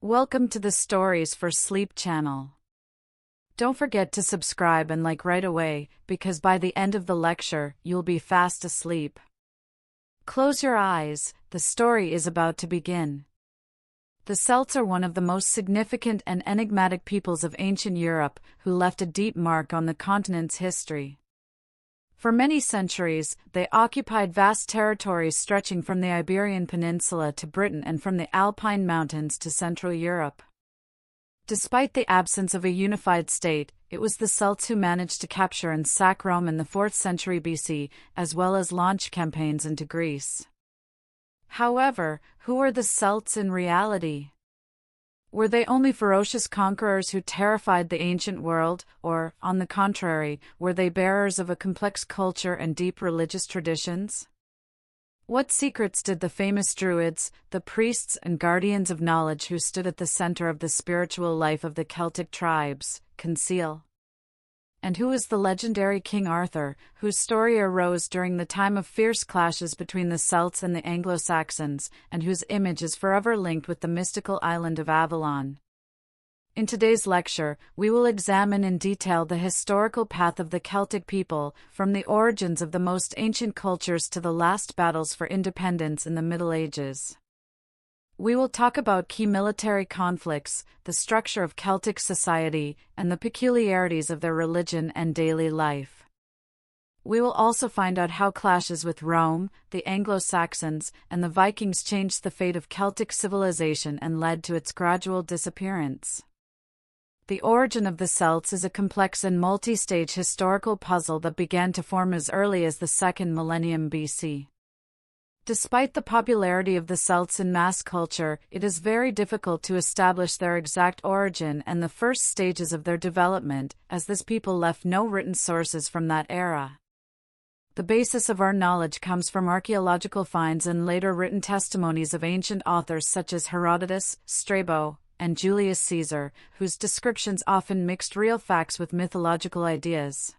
Welcome to the Stories for Sleep channel. Don't forget to subscribe and like right away, because by the end of the lecture, you'll be fast asleep. Close your eyes, the story is about to begin. The Celts are one of the most significant and enigmatic peoples of ancient Europe, who left a deep mark on the continent's history. For many centuries, they occupied vast territories stretching from the Iberian Peninsula to Britain and from the Alpine Mountains to Central Europe. Despite the absence of a unified state, it was the Celts who managed to capture and sack Rome in the 4th century BC, as well as launch campaigns into Greece. However, who were the Celts in reality? Were they only ferocious conquerors who terrified the ancient world, or, on the contrary, were they bearers of a complex culture and deep religious traditions? What secrets did the famous Druids, the priests and guardians of knowledge who stood at the center of the spiritual life of the Celtic tribes, conceal? And who is the legendary King Arthur, whose story arose during the time of fierce clashes between the Celts and the Anglo-Saxons, and whose image is forever linked with the mystical island of Avalon? In today's lecture, we will examine in detail the historical path of the Celtic people, from the origins of the most ancient cultures to the last battles for independence in the Middle Ages. We will talk about key military conflicts, the structure of Celtic society, and the peculiarities of their religion and daily life. We will also find out how clashes with Rome, the Anglo-Saxons, and the Vikings changed the fate of Celtic civilization and led to its gradual disappearance. The origin of the Celts is a complex and multi-stage historical puzzle that began to form as early as the 2nd millennium BC. Despite the popularity of the Celts in mass culture, it is very difficult to establish their exact origin and the first stages of their development, as this people left no written sources from that era. The basis of our knowledge comes from archaeological finds and later written testimonies of ancient authors such as Herodotus, Strabo, and Julius Caesar, whose descriptions often mixed real facts with mythological ideas.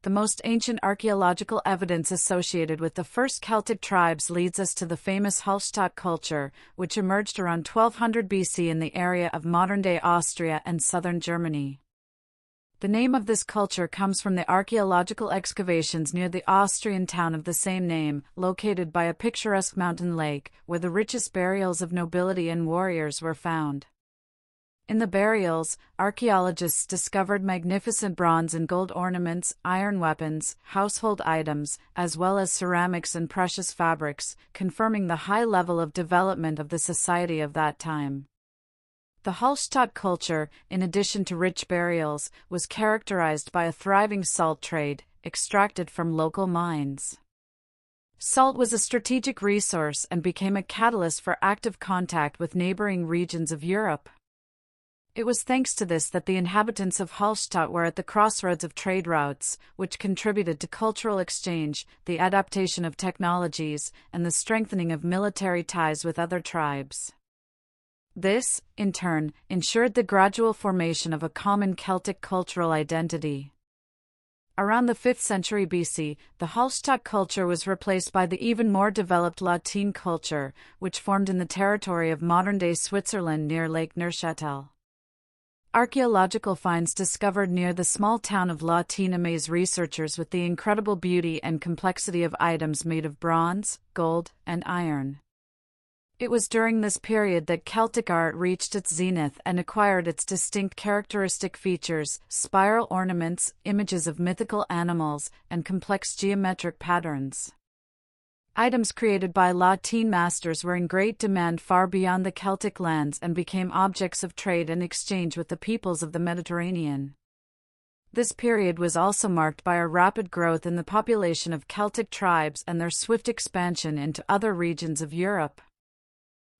The most ancient archaeological evidence associated with the first Celtic tribes leads us to the famous Hallstatt culture, which emerged around 1200 BC in the area of modern-day Austria and southern Germany. The name of this culture comes from the archaeological excavations near the Austrian town of the same name, located by a picturesque mountain lake, where the richest burials of nobility and warriors were found. In the burials, archaeologists discovered magnificent bronze and gold ornaments, iron weapons, household items, as well as ceramics and precious fabrics, confirming the high level of development of the society of that time. The Hallstatt culture, in addition to rich burials, was characterized by a thriving salt trade, extracted from local mines. Salt was a strategic resource and became a catalyst for active contact with neighboring regions of Europe. It was thanks to this that the inhabitants of Hallstatt were at the crossroads of trade routes, which contributed to cultural exchange, the adaptation of technologies, and the strengthening of military ties with other tribes. This, in turn, ensured the gradual formation of a common Celtic cultural identity. Around the 5th century BC, the Hallstatt culture was replaced by the even more developed La Tène culture, which formed in the territory of modern-day Switzerland near Lake Neuchâtel. Archaeological finds discovered near the small town of La Tène amaze researchers with the incredible beauty and complexity of items made of bronze, gold, and iron. It was during this period that Celtic art reached its zenith and acquired its distinct characteristic features: spiral ornaments, images of mythical animals, and complex geometric patterns. Items created by La Tène masters were in great demand far beyond the Celtic lands and became objects of trade and exchange with the peoples of the Mediterranean. This period was also marked by a rapid growth in the population of Celtic tribes and their swift expansion into other regions of Europe.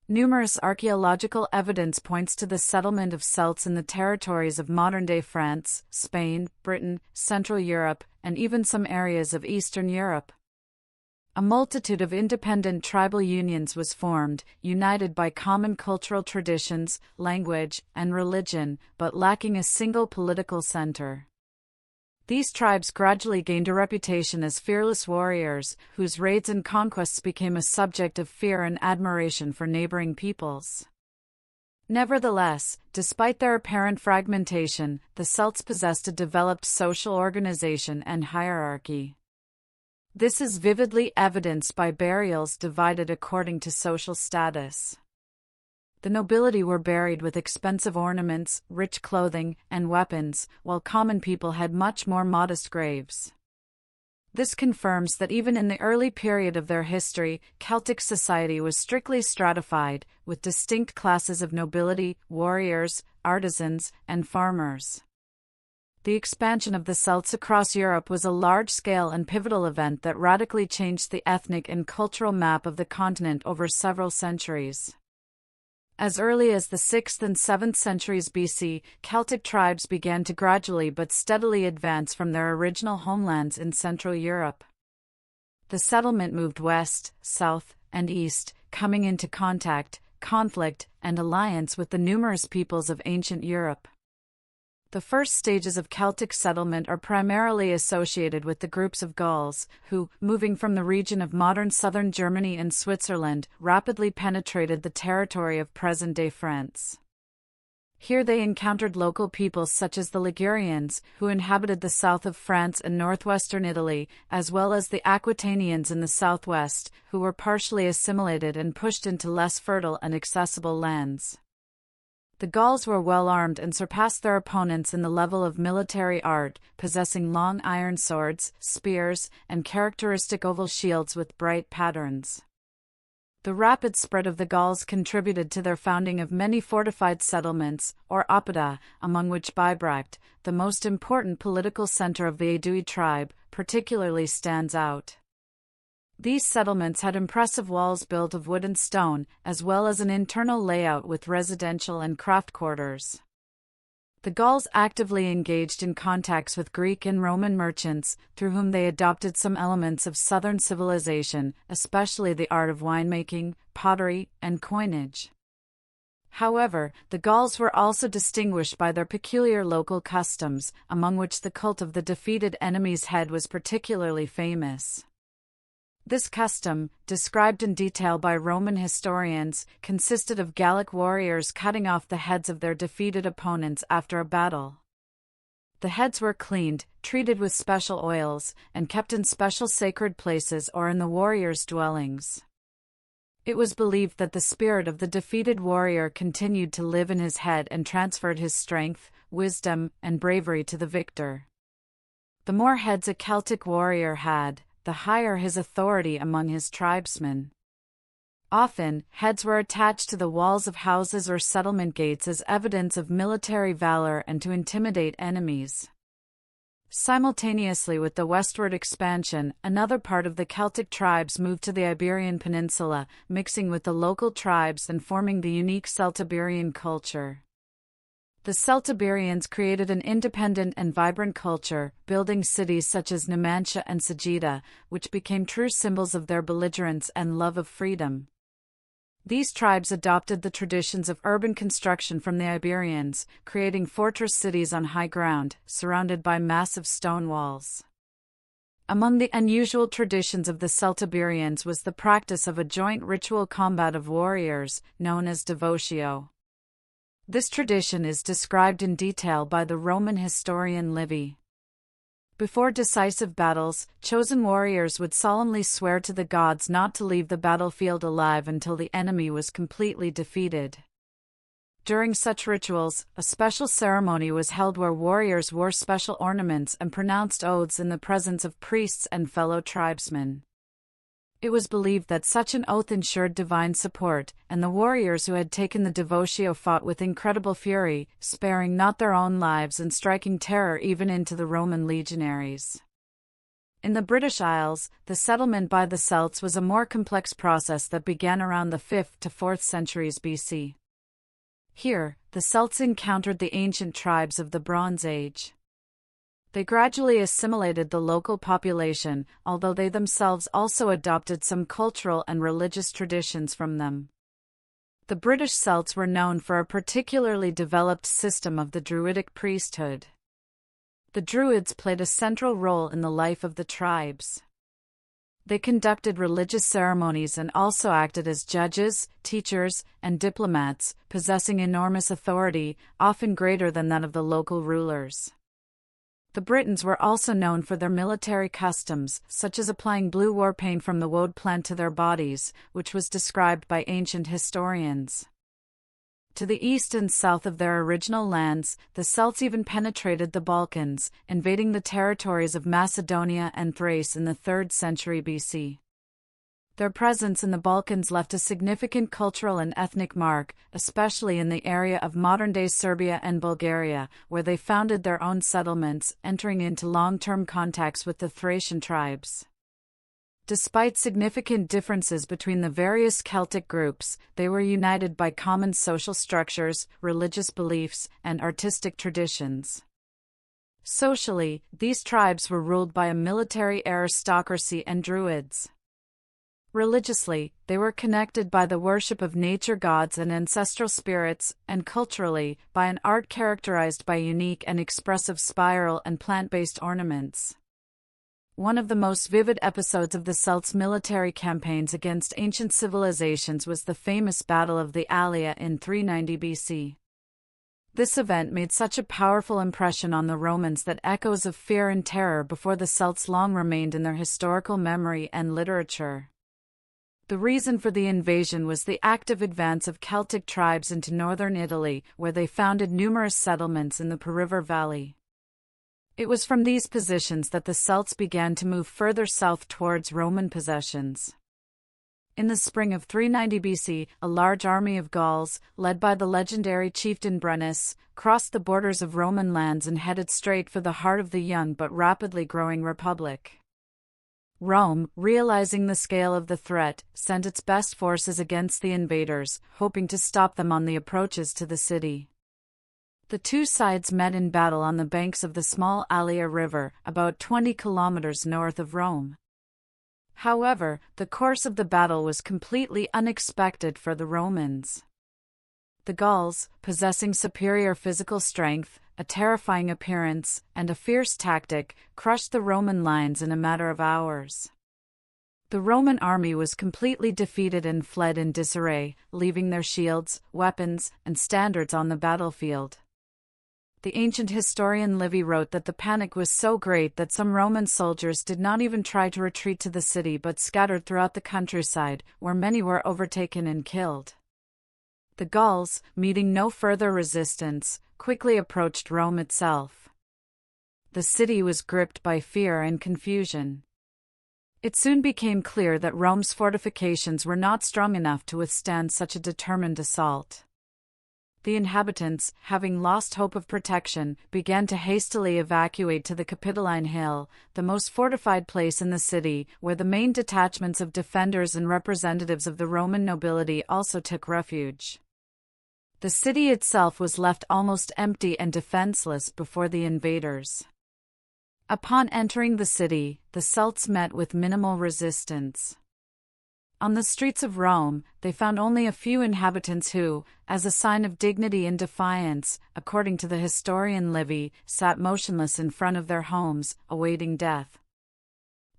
Numerous archaeological evidence points to the settlement of Celts in the territories of modern-day France, Spain, Britain, Central Europe, and even some areas of Eastern Europe. A multitude of independent tribal unions was formed, united by common cultural traditions, language, and religion, but lacking a single political center. These tribes gradually gained a reputation as fearless warriors, whose raids and conquests became a subject of fear and admiration for neighboring peoples. Nevertheless, despite their apparent fragmentation, the Celts possessed a developed social organization and hierarchy. This is vividly evidenced by burials divided according to social status. The nobility were buried with expensive ornaments, rich clothing, and weapons, while common people had much more modest graves. This confirms that even in the early period of their history, Celtic society was strictly stratified, with distinct classes of nobility, warriors, artisans, and farmers. The expansion of the Celts across Europe was a large-scale and pivotal event that radically changed the ethnic and cultural map of the continent over several centuries. As early as the 6th and 7th centuries BC, Celtic tribes began to gradually but steadily advance from their original homelands in Central Europe. The settlement moved west, south, and east, coming into contact, conflict, and alliance with the numerous peoples of ancient Europe. The first stages of Celtic settlement are primarily associated with the groups of Gauls, who, moving from the region of modern southern Germany and Switzerland, rapidly penetrated the territory of present-day France. Here they encountered local peoples such as the Ligurians, who inhabited the south of France and northwestern Italy, as well as the Aquitanians in the southwest, who were partially assimilated and pushed into less fertile and accessible lands. The Gauls were well-armed and surpassed their opponents in the level of military art, possessing long iron swords, spears, and characteristic oval shields with bright patterns. The rapid spread of the Gauls contributed to their founding of many fortified settlements, or oppida, among which Bibracte, the most important political center of the Aedui tribe, particularly stands out. These settlements had impressive walls built of wood and stone, as well as an internal layout with residential and craft quarters. The Gauls actively engaged in contacts with Greek and Roman merchants, through whom they adopted some elements of southern civilization, especially the art of winemaking, pottery, and coinage. However, the Gauls were also distinguished by their peculiar local customs, among which the cult of the defeated enemy's head was particularly famous. This custom, described in detail by Roman historians, consisted of Gallic warriors cutting off the heads of their defeated opponents after a battle. The heads were cleaned, treated with special oils, and kept in special sacred places or in the warriors' dwellings. It was believed that the spirit of the defeated warrior continued to live in his head and transferred his strength, wisdom, and bravery to the victor. The more heads a Celtic warrior had, the higher his authority among his tribesmen. Often, heads were attached to the walls of houses or settlement gates as evidence of military valor and to intimidate enemies. Simultaneously with the westward expansion, another part of the Celtic tribes moved to the Iberian Peninsula, mixing with the local tribes and forming the unique Celtiberian culture. The Celtiberians created an independent and vibrant culture, building cities such as Numantia and Sajida, which became true symbols of their belligerence and love of freedom. These tribes adopted the traditions of urban construction from the Iberians, creating fortress cities on high ground, surrounded by massive stone walls. Among the unusual traditions of the Celtiberians was the practice of a joint ritual combat of warriors, known as devotio. This tradition is described in detail by the Roman historian Livy. Before decisive battles, chosen warriors would solemnly swear to the gods not to leave the battlefield alive until the enemy was completely defeated. During such rituals, a special ceremony was held where warriors wore special ornaments and pronounced oaths in the presence of priests and fellow tribesmen. It was believed that such an oath ensured divine support, and the warriors who had taken the devotio fought with incredible fury, sparing not their own lives and striking terror even into the Roman legionaries. In the British Isles, the settlement by the Celts was a more complex process that began around the 5th to 4th centuries BC. Here, the Celts encountered the ancient tribes of the Bronze Age. They gradually assimilated the local population, although they themselves also adopted some cultural and religious traditions from them. The British Celts were known for a particularly developed system of the Druidic priesthood. The Druids played a central role in the life of the tribes. They conducted religious ceremonies and also acted as judges, teachers, and diplomats, possessing enormous authority, often greater than that of the local rulers. The Britons were also known for their military customs, such as applying blue war paint from the woad plant to their bodies, which was described by ancient historians. To the east and south of their original lands, the Celts even penetrated the Balkans, invading the territories of Macedonia and Thrace in the 3rd century BC. Their presence in the Balkans left a significant cultural and ethnic mark, especially in the area of modern-day Serbia and Bulgaria, where they founded their own settlements, entering into long-term contacts with the Thracian tribes. Despite significant differences between the various Celtic groups, they were united by common social structures, religious beliefs, and artistic traditions. Socially, these tribes were ruled by a military aristocracy and Druids. Religiously, they were connected by the worship of nature gods and ancestral spirits, and culturally, by an art characterized by unique and expressive spiral and plant-based ornaments. One of the most vivid episodes of the Celts' military campaigns against ancient civilizations was the famous Battle of the Allia in 390 BC. This event made such a powerful impression on the Romans that echoes of fear and terror before the Celts long remained in their historical memory and literature. The reason for the invasion was the active advance of Celtic tribes into northern Italy, where they founded numerous settlements in the Po River Valley. It was from these positions that the Celts began to move further south towards Roman possessions. In the spring of 390 BC, a large army of Gauls, led by the legendary chieftain Brennus, crossed the borders of Roman lands and headed straight for the heart of the young but rapidly growing republic. Rome, realizing the scale of the threat, sent its best forces against the invaders, hoping to stop them on the approaches to the city. The two sides met in battle on the banks of the small Allia River, about 20 kilometers north of Rome. However, the course of the battle was completely unexpected for the Romans. The Gauls, possessing superior physical strength, a terrifying appearance, and a fierce tactic, crushed the Roman lines in a matter of hours. The Roman army was completely defeated and fled in disarray, leaving their shields, weapons, and standards on the battlefield. The ancient historian Livy wrote that the panic was so great that some Roman soldiers did not even try to retreat to the city but scattered throughout the countryside, where many were overtaken and killed. The Gauls, meeting no further resistance, quickly approached Rome itself. The city was gripped by fear and confusion. It soon became clear that Rome's fortifications were not strong enough to withstand such a determined assault. The inhabitants, having lost hope of protection, began to hastily evacuate to the Capitoline Hill, the most fortified place in the city, where the main detachments of defenders and representatives of the Roman nobility also took refuge. The city itself was left almost empty and defenseless before the invaders. Upon entering the city, the Celts met with minimal resistance. On the streets of Rome, they found only a few inhabitants who, as a sign of dignity and defiance, according to the historian Livy, sat motionless in front of their homes, awaiting death.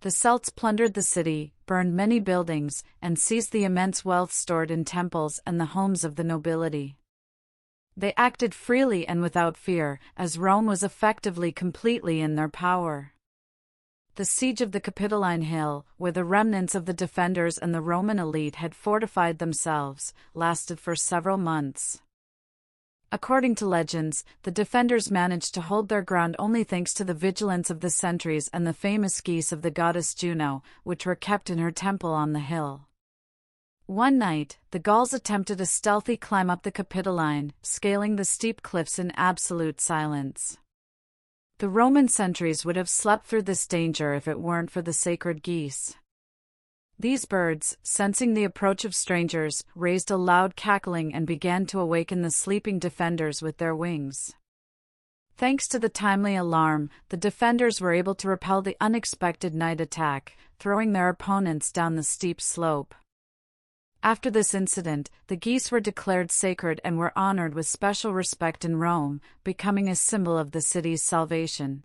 The Celts plundered the city, burned many buildings, and seized the immense wealth stored in temples and the homes of the nobility. They acted freely and without fear, as Rome was effectively completely in their power. The siege of the Capitoline Hill, where the remnants of the defenders and the Roman elite had fortified themselves, lasted for several months. According to legends, the defenders managed to hold their ground only thanks to the vigilance of the sentries and the famous geese of the goddess Juno, which were kept in her temple on the hill. One night, the Gauls attempted a stealthy climb up the Capitoline, scaling the steep cliffs in absolute silence. The Roman sentries would have slept through this danger if it weren't for the sacred geese. These birds, sensing the approach of strangers, raised a loud cackling and began to awaken the sleeping defenders with their wings. Thanks to the timely alarm, the defenders were able to repel the unexpected night attack, throwing their opponents down the steep slope. After this incident, the geese were declared sacred and were honored with special respect in Rome, becoming a symbol of the city's salvation.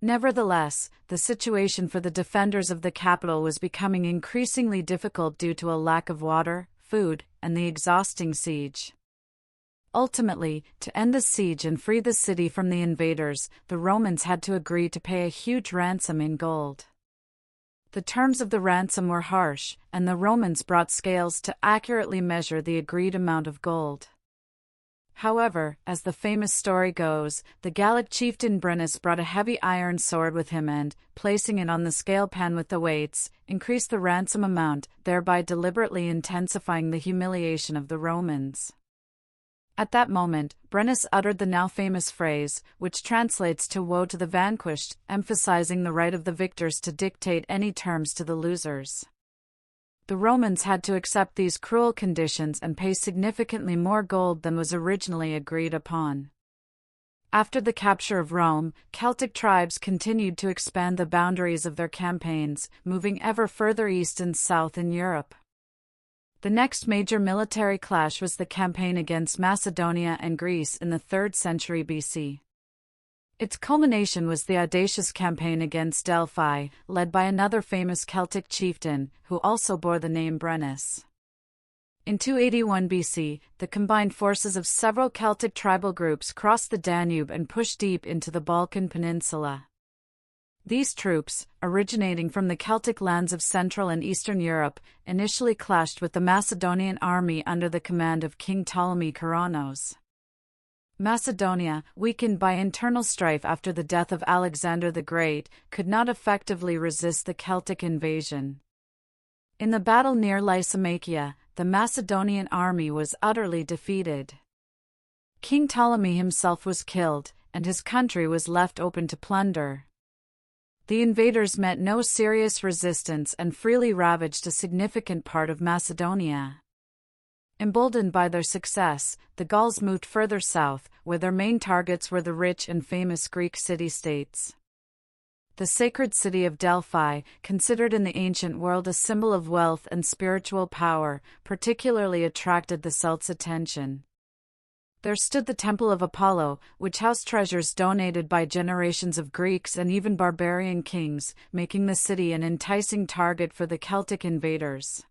Nevertheless, the situation for the defenders of the capital was becoming increasingly difficult due to a lack of water, food, and the exhausting siege. Ultimately, to end the siege and free the city from the invaders, the Romans had to agree to pay a huge ransom in gold. The terms of the ransom were harsh, and the Romans brought scales to accurately measure the agreed amount of gold. However, as the famous story goes, the Gallic chieftain Brennus brought a heavy iron sword with him and, placing it on the scale pan with the weights, increased the ransom amount, thereby deliberately intensifying the humiliation of the Romans. At that moment, Brennus uttered the now famous phrase, which translates to "woe to the vanquished," emphasizing the right of the victors to dictate any terms to the losers. The Romans had to accept these cruel conditions and pay significantly more gold than was originally agreed upon. After the capture of Rome, Celtic tribes continued to expand the boundaries of their campaigns, moving ever further east and south in Europe. The next major military clash was the campaign against Macedonia and Greece in the 3rd century BC. Its culmination was the audacious campaign against Delphi, led by another famous Celtic chieftain, who also bore the name Brennus. In 281 BC, the combined forces of several Celtic tribal groups crossed the Danube and pushed deep into the Balkan Peninsula. These troops, originating from the Celtic lands of Central and Eastern Europe, initially clashed with the Macedonian army under the command of King Ptolemy Karanos. Macedonia, weakened by internal strife after the death of Alexander the Great, could not effectively resist the Celtic invasion. In the battle near Lysimachia, the Macedonian army was utterly defeated. King Ptolemy himself was killed, and his country was left open to plunder. The invaders met no serious resistance and freely ravaged a significant part of Macedonia. Emboldened by their success, the Gauls moved further south, where their main targets were the rich and famous Greek city-states. The sacred city of Delphi, considered in the ancient world a symbol of wealth and spiritual power, particularly attracted the Celts' attention. There stood the Temple of Apollo, which housed treasures donated by generations of Greeks and even barbarian kings, making the city an enticing target for the Celtic invaders.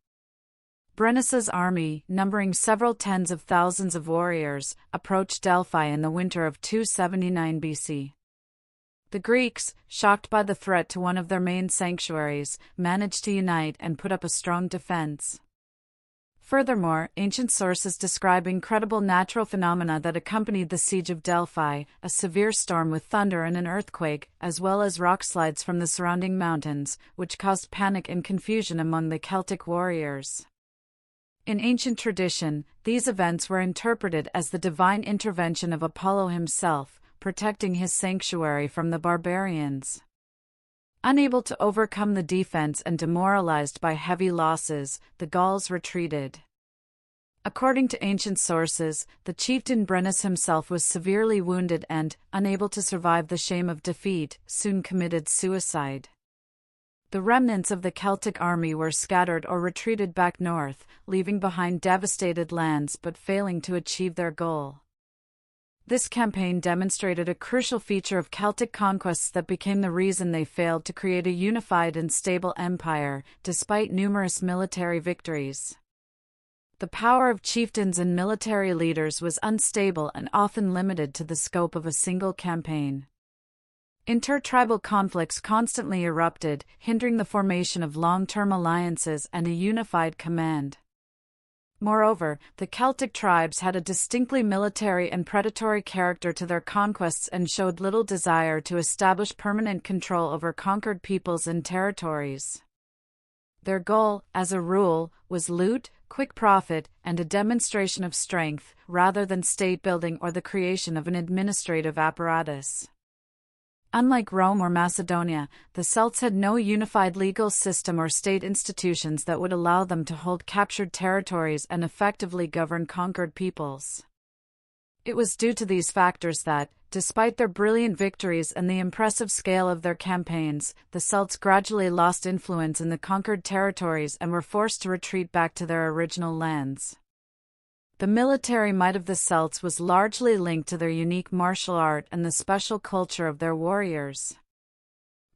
Brennus's army, numbering several tens of thousands of warriors, approached Delphi in the winter of 279 BC. The Greeks, shocked by the threat to one of their main sanctuaries, managed to unite and put up a strong defense. Furthermore, ancient sources describe incredible natural phenomena that accompanied the siege of Delphi, a severe storm with thunder and an earthquake, as well as rock slides from the surrounding mountains, which caused panic and confusion among the Celtic warriors. In ancient tradition, these events were interpreted as the divine intervention of Apollo himself, protecting his sanctuary from the barbarians. Unable to overcome the defense and demoralized by heavy losses, the Gauls retreated. According to ancient sources, the chieftain Brennus himself was severely wounded and, unable to survive the shame of defeat, soon committed suicide. The remnants of the Celtic army were scattered or retreated back north, leaving behind devastated lands but failing to achieve their goal. This campaign demonstrated a crucial feature of Celtic conquests that became the reason they failed to create a unified and stable empire, despite numerous military victories. The power of chieftains and military leaders was unstable and often limited to the scope of a single campaign. Intertribal conflicts constantly erupted, hindering the formation of long-term alliances and a unified command. Moreover, the Celtic tribes had a distinctly military and predatory character to their conquests and showed little desire to establish permanent control over conquered peoples and territories. Their goal, as a rule, was loot, quick profit, and a demonstration of strength, rather than state-building or the creation of an administrative apparatus. Unlike Rome or Macedonia, the Celts had no unified legal system or state institutions that would allow them to hold captured territories and effectively govern conquered peoples. It was due to these factors that, despite their brilliant victories and the impressive scale of their campaigns, the Celts gradually lost influence in the conquered territories and were forced to retreat back to their original lands. The military might of the Celts was largely linked to their unique martial art and the special culture of their warriors.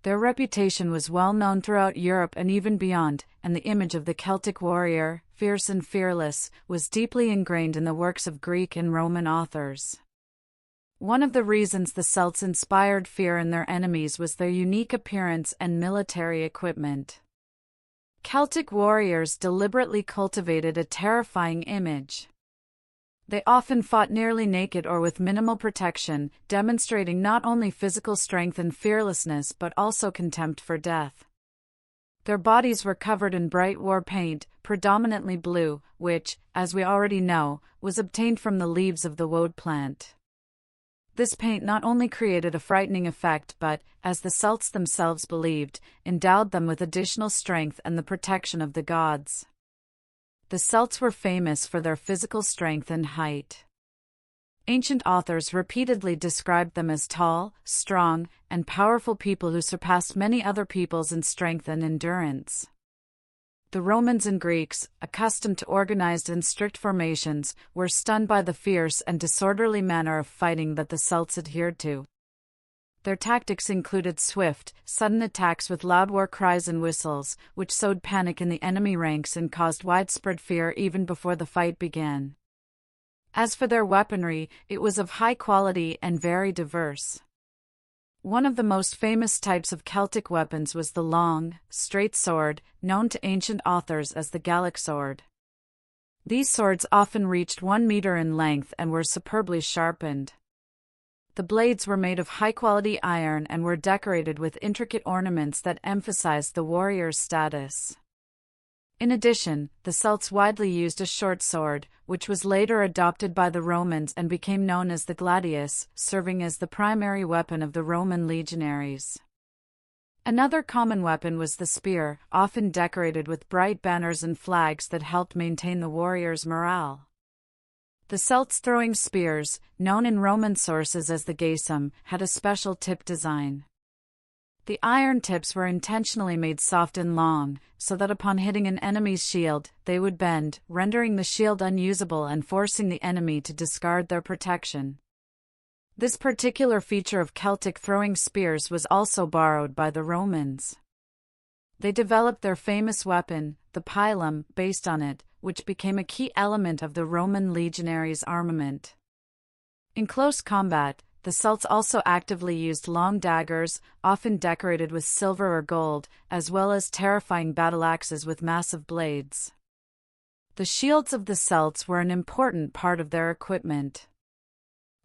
Their reputation was well known throughout Europe and even beyond, and the image of the Celtic warrior, fierce and fearless, was deeply ingrained in the works of Greek and Roman authors. One of the reasons the Celts inspired fear in their enemies was their unique appearance and military equipment. Celtic warriors deliberately cultivated a terrifying image. They often fought nearly naked or with minimal protection, demonstrating not only physical strength and fearlessness but also contempt for death. Their bodies were covered in bright war paint, predominantly blue, which, as we already know, was obtained from the leaves of the woad plant. This paint not only created a frightening effect but, as the Celts themselves believed, endowed them with additional strength and the protection of the gods. The Celts were famous for their physical strength and height. Ancient authors repeatedly described them as tall, strong, and powerful people who surpassed many other peoples in strength and endurance. The Romans and Greeks, accustomed to organized and strict formations, were stunned by the fierce and disorderly manner of fighting that the Celts adhered to. Their tactics included swift, sudden attacks with loud war cries and whistles, which sowed panic in the enemy ranks and caused widespread fear even before the fight began. As for their weaponry, it was of high quality and very diverse. One of the most famous types of Celtic weapons was the long, straight sword, known to ancient authors as the Gallic sword. These swords often reached 1 meter in length and were superbly sharpened. The blades were made of high-quality iron and were decorated with intricate ornaments that emphasized the warrior's status. In addition, the Celts widely used a short sword, which was later adopted by the Romans and became known as the gladius, serving as the primary weapon of the Roman legionaries. Another common weapon was the spear, often decorated with bright banners and flags that helped maintain the warrior's morale. The Celts throwing spears, known in Roman sources as the gaesum, had a special tip design. The iron tips were intentionally made soft and long, so that upon hitting an enemy's shield, they would bend, rendering the shield unusable and forcing the enemy to discard their protection. This particular feature of Celtic throwing spears was also borrowed by the Romans. They developed their famous weapon, the pilum, based on it, which became a key element of the Roman legionaries' armament. In close combat, the Celts also actively used long daggers, often decorated with silver or gold, as well as terrifying battle axes with massive blades. The shields of the Celts were an important part of their equipment.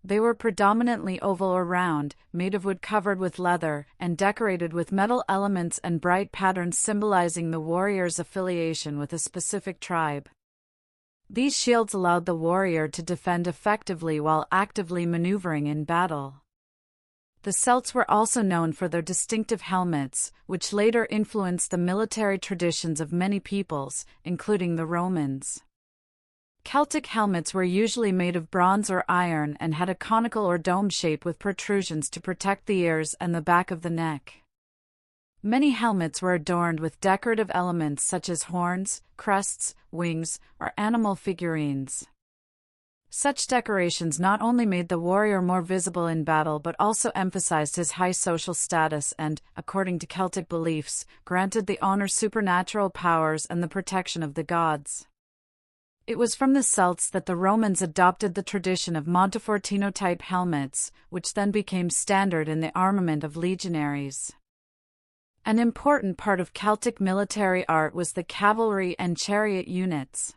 They were predominantly oval or round, made of wood covered with leather, and decorated with metal elements and bright patterns symbolizing the warrior's affiliation with a specific tribe. These shields allowed the warrior to defend effectively while actively maneuvering in battle. The Celts were also known for their distinctive helmets, which later influenced the military traditions of many peoples, including the Romans. Celtic helmets were usually made of bronze or iron and had a conical or dome shape with protrusions to protect the ears and the back of the neck. Many helmets were adorned with decorative elements such as horns, crests, wings, or animal figurines. Such decorations not only made the warrior more visible in battle but also emphasized his high social status and, according to Celtic beliefs, granted the owner supernatural powers and the protection of the gods. It was from the Celts that the Romans adopted the tradition of Montefortino-type helmets, which then became standard in the armament of legionaries. An important part of Celtic military art was the cavalry and chariot units.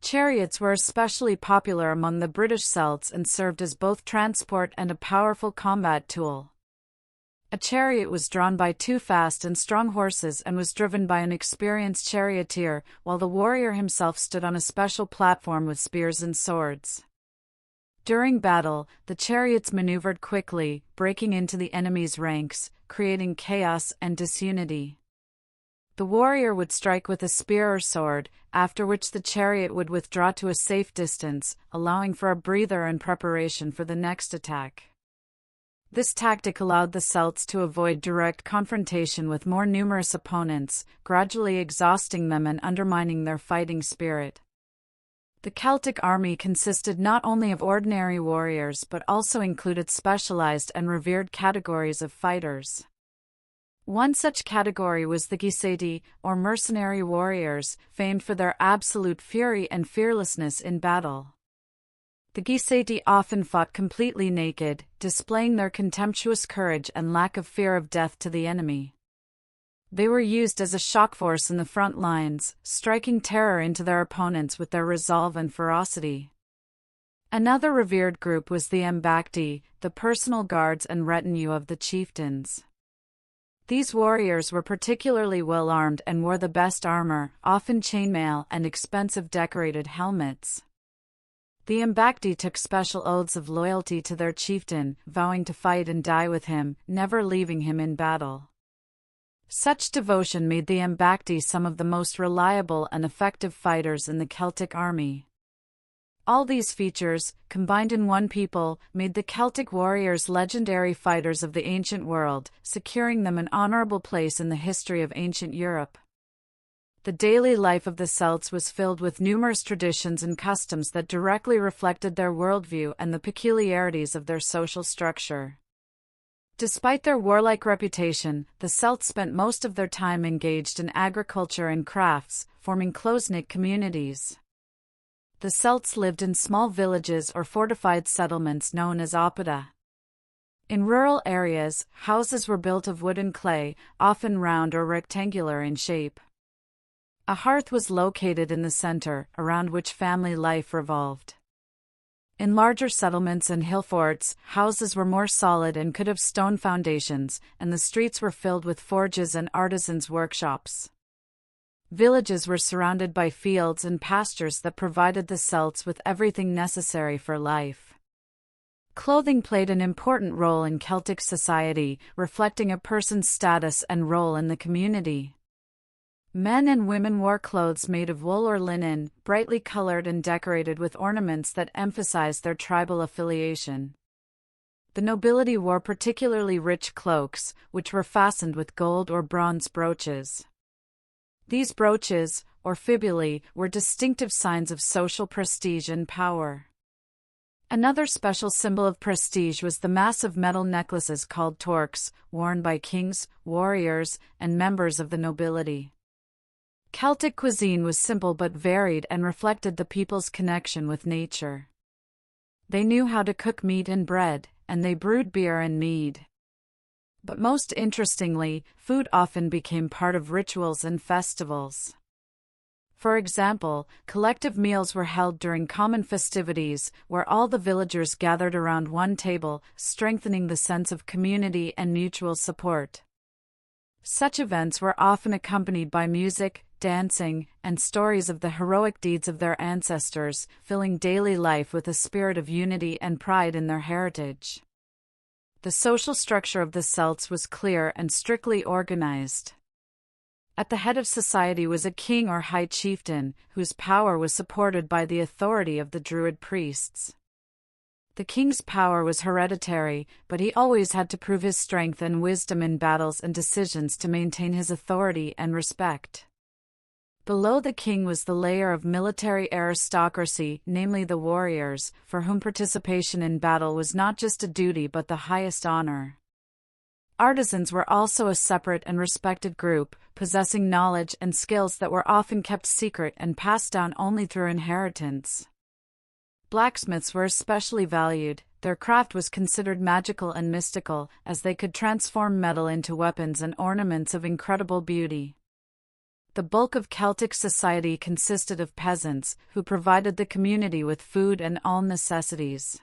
Chariots were especially popular among the British Celts and served as both transport and a powerful combat tool. A chariot was drawn by 2 fast and strong horses and was driven by an experienced charioteer, while the warrior himself stood on a special platform with spears and swords. During battle, the chariots maneuvered quickly, breaking into the enemy's ranks, creating chaos and disunity. The warrior would strike with a spear or sword, after which the chariot would withdraw to a safe distance, allowing for a breather and preparation for the next attack. This tactic allowed the Celts to avoid direct confrontation with more numerous opponents, gradually exhausting them and undermining their fighting spirit. The Celtic army consisted not only of ordinary warriors but also included specialized and revered categories of fighters. One such category was the Gesaiti, or mercenary warriors, famed for their absolute fury and fearlessness in battle. The Gesaiti often fought completely naked, displaying their contemptuous courage and lack of fear of death to the enemy. They were used as a shock force in the front lines, striking terror into their opponents with their resolve and ferocity. Another revered group was the Mbakti, the personal guards and retinue of the chieftains. These warriors were particularly well armed and wore the best armor, often chainmail and expensive decorated helmets. The Mbakti took special oaths of loyalty to their chieftain, vowing to fight and die with him, never leaving him in battle. Such devotion made the Mbakti some of the most reliable and effective fighters in the Celtic army. All these features, combined in one people, made the Celtic warriors legendary fighters of the ancient world, securing them an honorable place in the history of ancient Europe. The daily life of the Celts was filled with numerous traditions and customs that directly reflected their worldview and the peculiarities of their social structure. Despite their warlike reputation, the Celts spent most of their time engaged in agriculture and crafts, forming close-knit communities. The Celts lived in small villages or fortified settlements known as oppida. In rural areas, houses were built of wood and clay, often round or rectangular in shape. A hearth was located in the center, around which family life revolved. In larger settlements and hill forts, houses were more solid and could have stone foundations, and the streets were filled with forges and artisans' workshops. Villages were surrounded by fields and pastures that provided the Celts with everything necessary for life. Clothing played an important role in Celtic society, reflecting a person's status and role in the community. Men and women wore clothes made of wool or linen, brightly colored and decorated with ornaments that emphasized their tribal affiliation. The nobility wore particularly rich cloaks, which were fastened with gold or bronze brooches. These brooches, or fibulae, were distinctive signs of social prestige and power. Another special symbol of prestige was the massive metal necklaces called torques, worn by kings, warriors, and members of the nobility. Celtic cuisine was simple but varied and reflected the people's connection with nature. They knew how to cook meat and bread, and they brewed beer and mead. But most interestingly, food often became part of rituals and festivals. For example, collective meals were held during common festivities, where all the villagers gathered around one table, strengthening the sense of community and mutual support. Such events were often accompanied by music, dancing, and stories of the heroic deeds of their ancestors, filling daily life with a spirit of unity and pride in their heritage. The social structure of the Celts was clear and strictly organized. At the head of society was a king or high chieftain, whose power was supported by the authority of the Druid priests. The king's power was hereditary, but he always had to prove his strength and wisdom in battles and decisions to maintain his authority and respect. Below the king was the layer of military aristocracy, namely the warriors, for whom participation in battle was not just a duty but the highest honor. Artisans were also a separate and respected group, possessing knowledge and skills that were often kept secret and passed down only through inheritance. Blacksmiths were especially valued. Their craft was considered magical and mystical, as they could transform metal into weapons and ornaments of incredible beauty. The bulk of Celtic society consisted of peasants, who provided the community with food and all necessities.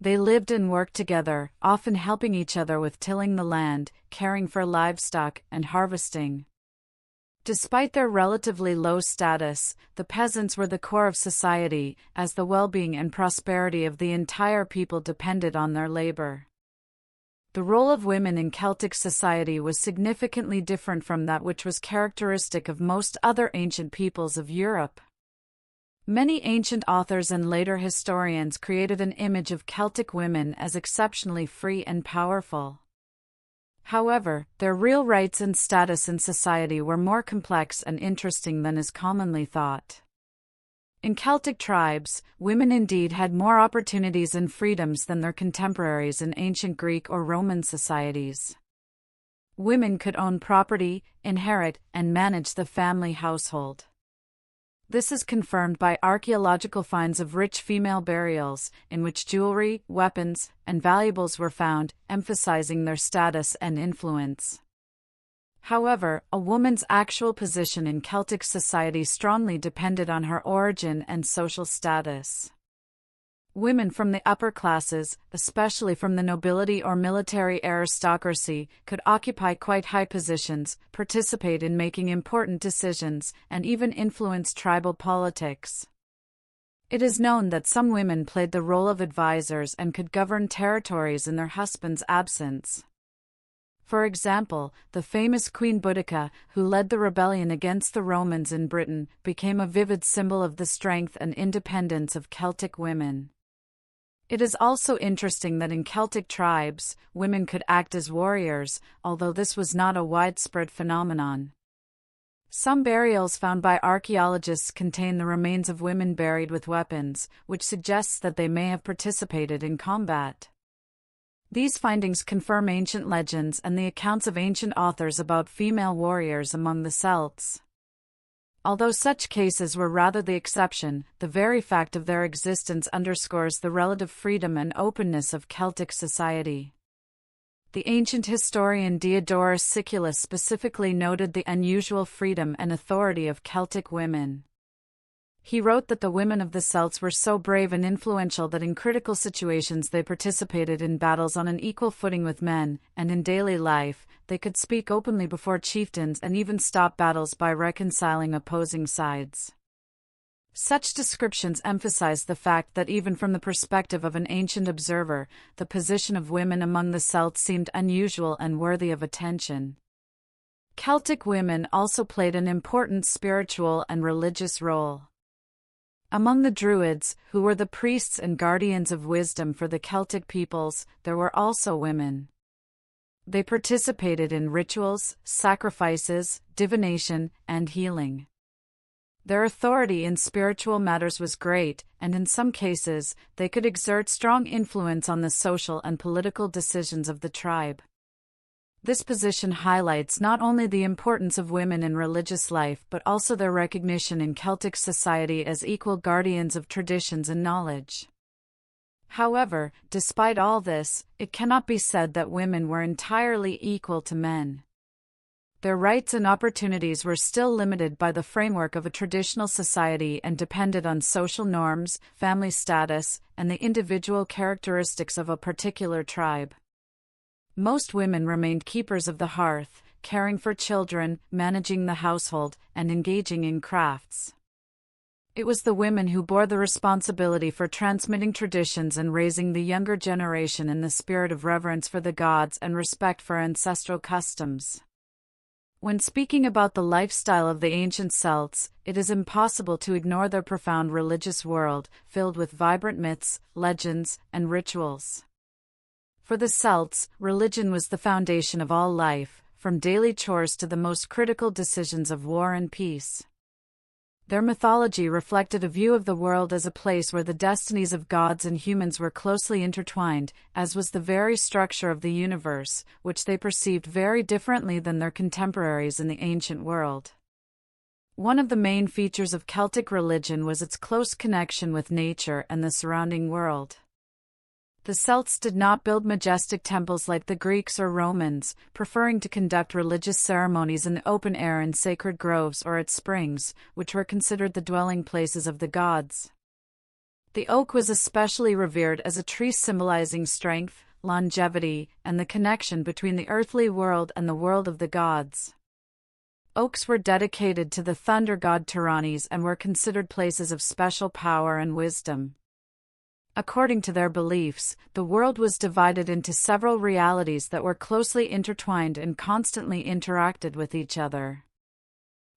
They lived and worked together, often helping each other with tilling the land, caring for livestock, and harvesting. Despite their relatively low status, the peasants were the core of society, as the well-being and prosperity of the entire people depended on their labor. The role of women in Celtic society was significantly different from that which was characteristic of most other ancient peoples of Europe. Many ancient authors and later historians created an image of Celtic women as exceptionally free and powerful. However, their real rights and status in society were more complex and interesting than is commonly thought. In Celtic tribes, women indeed had more opportunities and freedoms than their contemporaries in ancient Greek or Roman societies. Women could own property, inherit, and manage the family household. This is confirmed by archaeological finds of rich female burials, in which jewelry, weapons, and valuables were found, emphasizing their status and influence. However, a woman's actual position in Celtic society strongly depended on her origin and social status. Women from the upper classes, especially from the nobility or military aristocracy, could occupy quite high positions, participate in making important decisions, and even influence tribal politics. It is known that some women played the role of advisors and could govern territories in their husband's absence. For example, the famous Queen Boudica, who led the rebellion against the Romans in Britain, became a vivid symbol of the strength and independence of Celtic women. It is also interesting that in Celtic tribes, women could act as warriors, although this was not a widespread phenomenon. Some burials found by archaeologists contain the remains of women buried with weapons, which suggests that they may have participated in combat. These findings confirm ancient legends and the accounts of ancient authors about female warriors among the Celts. Although such cases were rather the exception, the very fact of their existence underscores the relative freedom and openness of Celtic society. The ancient historian Diodorus Siculus specifically noted the unusual freedom and authority of Celtic women. He wrote that the women of the Celts were so brave and influential that in critical situations they participated in battles on an equal footing with men, and in daily life, they could speak openly before chieftains and even stop battles by reconciling opposing sides. Such descriptions emphasize the fact that even from the perspective of an ancient observer, the position of women among the Celts seemed unusual and worthy of attention. Celtic women also played an important spiritual and religious role. Among the Druids, who were the priests and guardians of wisdom for the Celtic peoples, there were also women. They participated in rituals, sacrifices, divination, and healing. Their authority in spiritual matters was great, and in some cases, they could exert strong influence on the social and political decisions of the tribe. This position highlights not only the importance of women in religious life but also their recognition in Celtic society as equal guardians of traditions and knowledge. However, despite all this, it cannot be said that women were entirely equal to men. Their rights and opportunities were still limited by the framework of a traditional society and depended on social norms, family status, and the individual characteristics of a particular tribe. Most women remained keepers of the hearth, caring for children, managing the household, and engaging in crafts. It was the women who bore the responsibility for transmitting traditions and raising the younger generation in the spirit of reverence for the gods and respect for ancestral customs. When speaking about the lifestyle of the ancient Celts, it is impossible to ignore their profound religious world, filled with vibrant myths, legends, and rituals. For the Celts, religion was the foundation of all life, from daily chores to the most critical decisions of war and peace. Their mythology reflected a view of the world as a place where the destinies of gods and humans were closely intertwined, as was the very structure of the universe, which they perceived very differently than their contemporaries in the ancient world. One of the main features of Celtic religion was its close connection with nature and the surrounding world. The Celts did not build majestic temples like the Greeks or Romans, preferring to conduct religious ceremonies in the open air in sacred groves or at springs, which were considered the dwelling places of the gods. The oak was especially revered as a tree symbolizing strength, longevity, and the connection between the earthly world and the world of the gods. Oaks were dedicated to the thunder god Tyrannes and were considered places of special power and wisdom. According to their beliefs, the world was divided into several realities that were closely intertwined and constantly interacted with each other.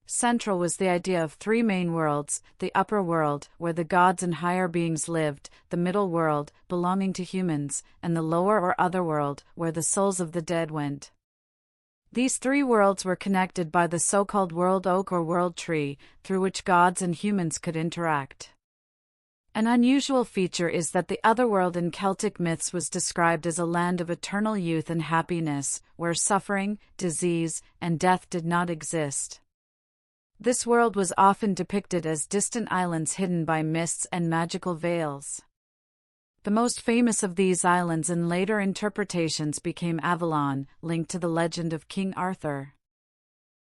Central was the idea of three main worlds: the upper world, where the gods and higher beings lived, the middle world, belonging to humans, and the lower or other world, where the souls of the dead went. These three worlds were connected by the so-called world oak or world tree, through which gods and humans could interact. An unusual feature is that the otherworld in Celtic myths was described as a land of eternal youth and happiness, where suffering, disease, and death did not exist. This world was often depicted as distant islands hidden by mists and magical veils. The most famous of these islands in later interpretations became Avalon, linked to the legend of King Arthur.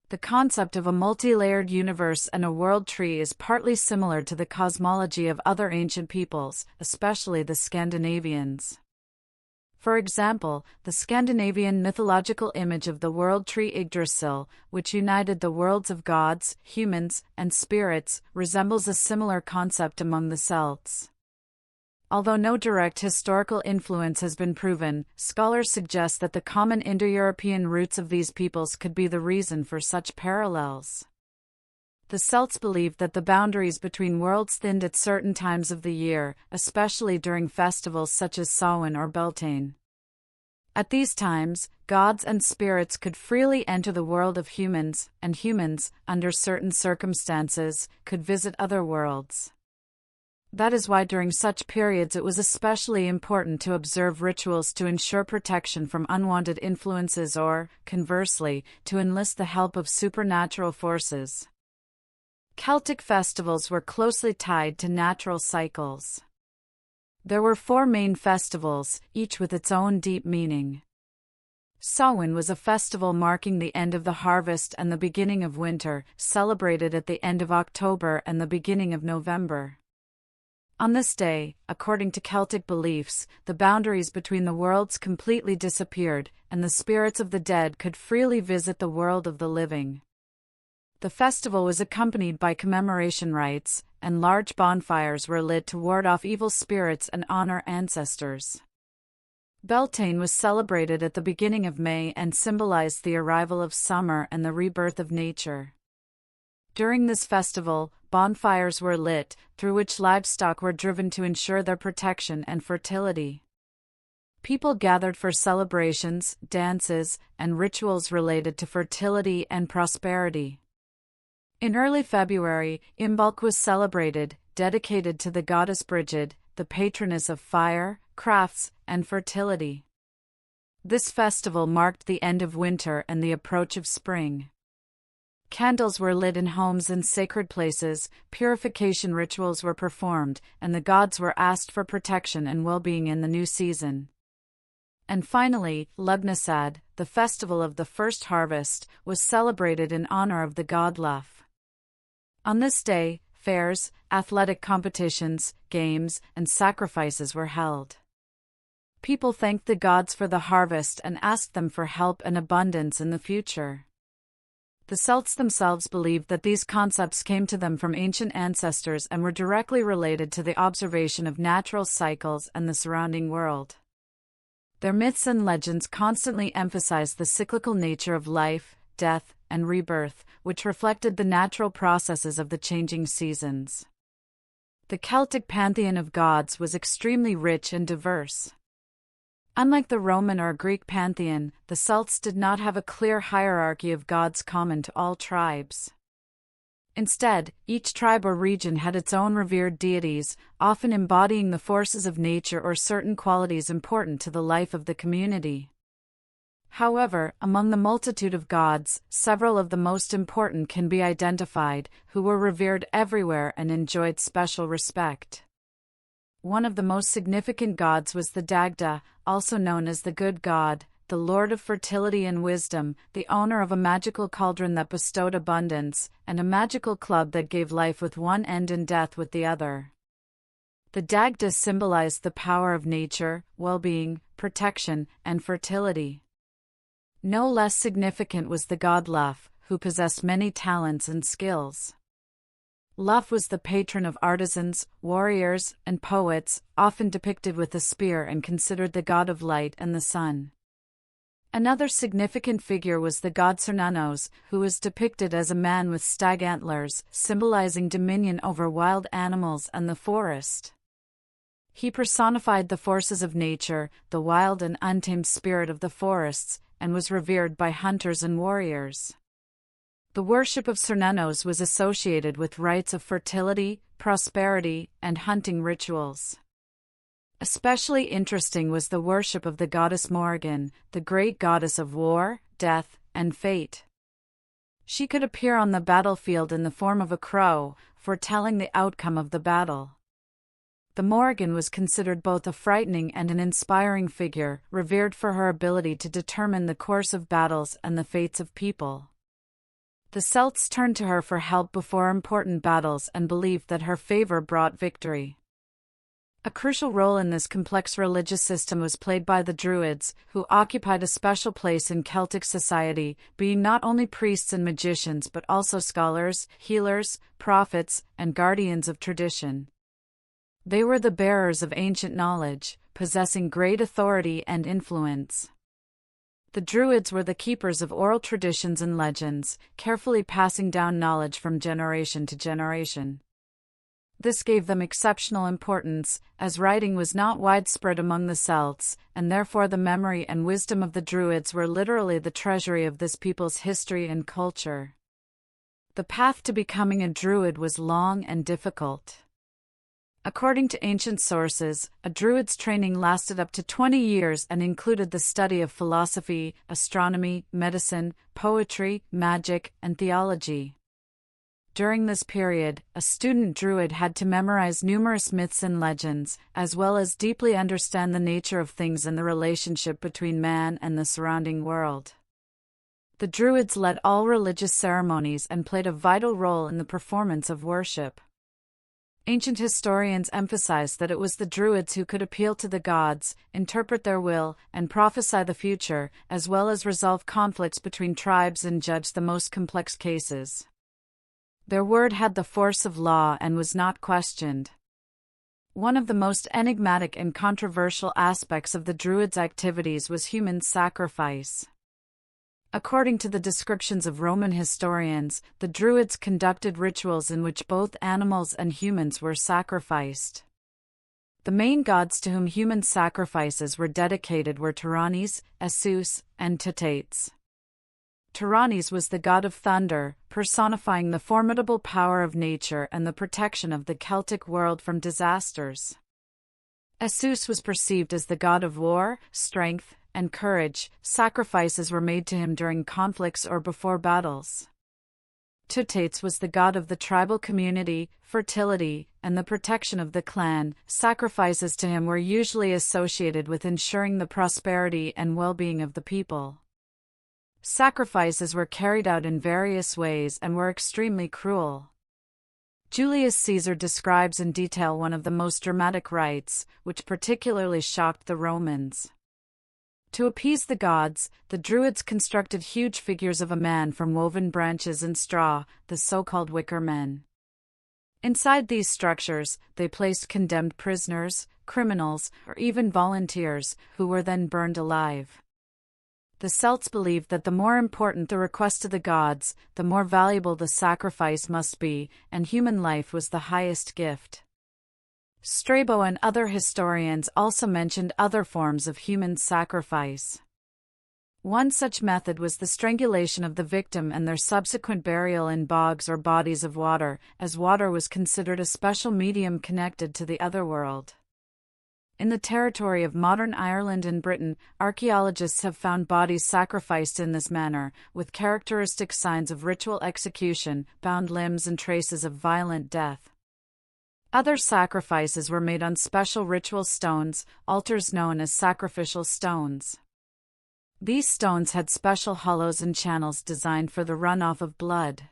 The concept of a multi-layered universe and a world tree is partly similar to the cosmology of other ancient peoples, especially the Scandinavians. For example, the Scandinavian mythological image of the world tree Yggdrasil, which united the worlds of gods, humans, and spirits, resembles a similar concept among the Celts. Although no direct historical influence has been proven, scholars suggest that the common Indo-European roots of these peoples could be the reason for such parallels. The Celts believed that the boundaries between worlds thinned at certain times of the year, especially during festivals such as Samhain or Beltane. At these times, gods and spirits could freely enter the world of humans, and humans, under certain circumstances, could visit other worlds. That is why during such periods it was especially important to observe rituals to ensure protection from unwanted influences or, conversely, to enlist the help of supernatural forces. Celtic festivals were closely tied to natural cycles. There were 4 main festivals, each with its own deep meaning. Samhain was a festival marking the end of the harvest and the beginning of winter, celebrated at the end of October and the beginning of November. On this day, according to Celtic beliefs, the boundaries between the worlds completely disappeared, and the spirits of the dead could freely visit the world of the living. The festival was accompanied by commemoration rites, and large bonfires were lit to ward off evil spirits and honor ancestors. Beltane was celebrated at the beginning of May and symbolized the arrival of summer and the rebirth of nature. During this festival, bonfires were lit, through which livestock were driven to ensure their protection and fertility. People gathered for celebrations, dances, and rituals related to fertility and prosperity. In early February, Imbolc was celebrated, dedicated to the goddess Brigid, the patroness of fire, crafts, and fertility. This festival marked the end of winter and the approach of spring. Candles were lit in homes and sacred places, purification rituals were performed, and the gods were asked for protection and well-being in the new season. And finally, Lugnasad, the festival of the first harvest, was celebrated in honor of the god Lugh. On this day, fairs, athletic competitions, games, and sacrifices were held. People thanked the gods for the harvest and asked them for help and abundance in the future. The Celts themselves believed that these concepts came to them from ancient ancestors and were directly related to the observation of natural cycles and the surrounding world. Their myths and legends constantly emphasized the cyclical nature of life, death, and rebirth, which reflected the natural processes of the changing seasons. The Celtic pantheon of gods was extremely rich and diverse. Unlike the Roman or Greek pantheon, the Celts did not have a clear hierarchy of gods common to all tribes. Instead, each tribe or region had its own revered deities, often embodying the forces of nature or certain qualities important to the life of the community. However, among the multitude of gods, several of the most important can be identified, who were revered everywhere and enjoyed special respect. One of the most significant gods was the Dagda, also known as the good god, the lord of fertility and wisdom, the owner of a magical cauldron that bestowed abundance, and a magical club that gave life with one end and death with the other. The Dagda symbolized the power of nature, well-being, protection, and fertility. No less significant was the god Lugh, who possessed many talents and skills. Lugh was the patron of artisans, warriors, and poets, often depicted with a spear and considered the god of light and the sun. Another significant figure was the god Cernunnos, who was depicted as a man with stag antlers, symbolizing dominion over wild animals and the forest. He personified the forces of nature, the wild and untamed spirit of the forests, and was revered by hunters and warriors. The worship of Cernunnos was associated with rites of fertility, prosperity, and hunting rituals. Especially interesting was the worship of the goddess Morrigan, the great goddess of war, death, and fate. She could appear on the battlefield in the form of a crow, foretelling the outcome of the battle. The Morrigan was considered both a frightening and an inspiring figure, revered for her ability to determine the course of battles and the fates of people. The Celts turned to her for help before important battles and believed that her favor brought victory. A crucial role in this complex religious system was played by the Druids, who occupied a special place in Celtic society, being not only priests and magicians but also scholars, healers, prophets, and guardians of tradition. They were the bearers of ancient knowledge, possessing great authority and influence. The Druids were the keepers of oral traditions and legends, carefully passing down knowledge from generation to generation. This gave them exceptional importance, as writing was not widespread among the Celts, and therefore the memory and wisdom of the Druids were literally the treasury of this people's history and culture. The path to becoming a Druid was long and difficult. According to ancient sources, a Druid's training lasted up to 20 years and included the study of philosophy, astronomy, medicine, poetry, magic, and theology. During this period, a student Druid had to memorize numerous myths and legends, as well as deeply understand the nature of things and the relationship between man and the surrounding world. The Druids led all religious ceremonies and played a vital role in the performance of worship. Ancient historians emphasize that it was the Druids who could appeal to the gods, interpret their will, and prophesy the future, as well as resolve conflicts between tribes and judge the most complex cases. Their word had the force of law and was not questioned. One of the most enigmatic and controversial aspects of the Druids' activities was human sacrifice. According to the descriptions of Roman historians, the Druids conducted rituals in which both animals and humans were sacrificed. The main gods to whom human sacrifices were dedicated were Tyrannes, Esus, and Tetates. Tyrannes was the god of thunder, personifying the formidable power of nature and the protection of the Celtic world from disasters. Esus was perceived as the god of war, strength, and courage. Sacrifices were made to him during conflicts or before battles. Tetates was the god of the tribal community, fertility, and the protection of the clan. Sacrifices to him were usually associated with ensuring the prosperity and well-being of the people. Sacrifices were carried out in various ways and were extremely cruel. Julius Caesar describes in detail one of the most dramatic rites, which particularly shocked the Romans. To appease the gods, the Druids constructed huge figures of a man from woven branches and straw, the so-called wicker men. Inside these structures, they placed condemned prisoners, criminals, or even volunteers, who were then burned alive. The Celts believed that the more important the request to the gods, the more valuable the sacrifice must be, and human life was the highest gift. Strabo and other historians also mentioned other forms of human sacrifice. One such method was the strangulation of the victim and their subsequent burial in bogs or bodies of water, as water was considered a special medium connected to the otherworld. In the territory of modern Ireland and Britain, archaeologists have found bodies sacrificed in this manner, with characteristic signs of ritual execution, bound limbs, and traces of violent death. Other sacrifices were made on special ritual stones, altars known as sacrificial stones. These stones had special hollows and channels designed for the runoff of blood.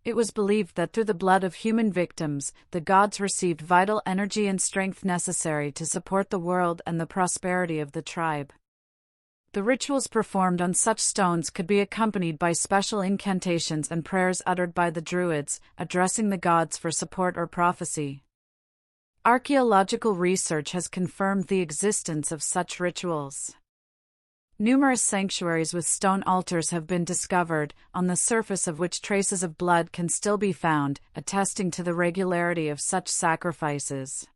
It was believed that through the blood of human victims, the gods received vital energy and strength necessary to support the world and the prosperity of the tribe. The rituals performed on such stones could be accompanied by special incantations and prayers uttered by the Druids, addressing the gods for support or prophecy. Archaeological research has confirmed the existence of such rituals. Numerous sanctuaries with stone altars have been discovered, on the surface of which traces of blood can still be found, attesting to the regularity of such sacrifices.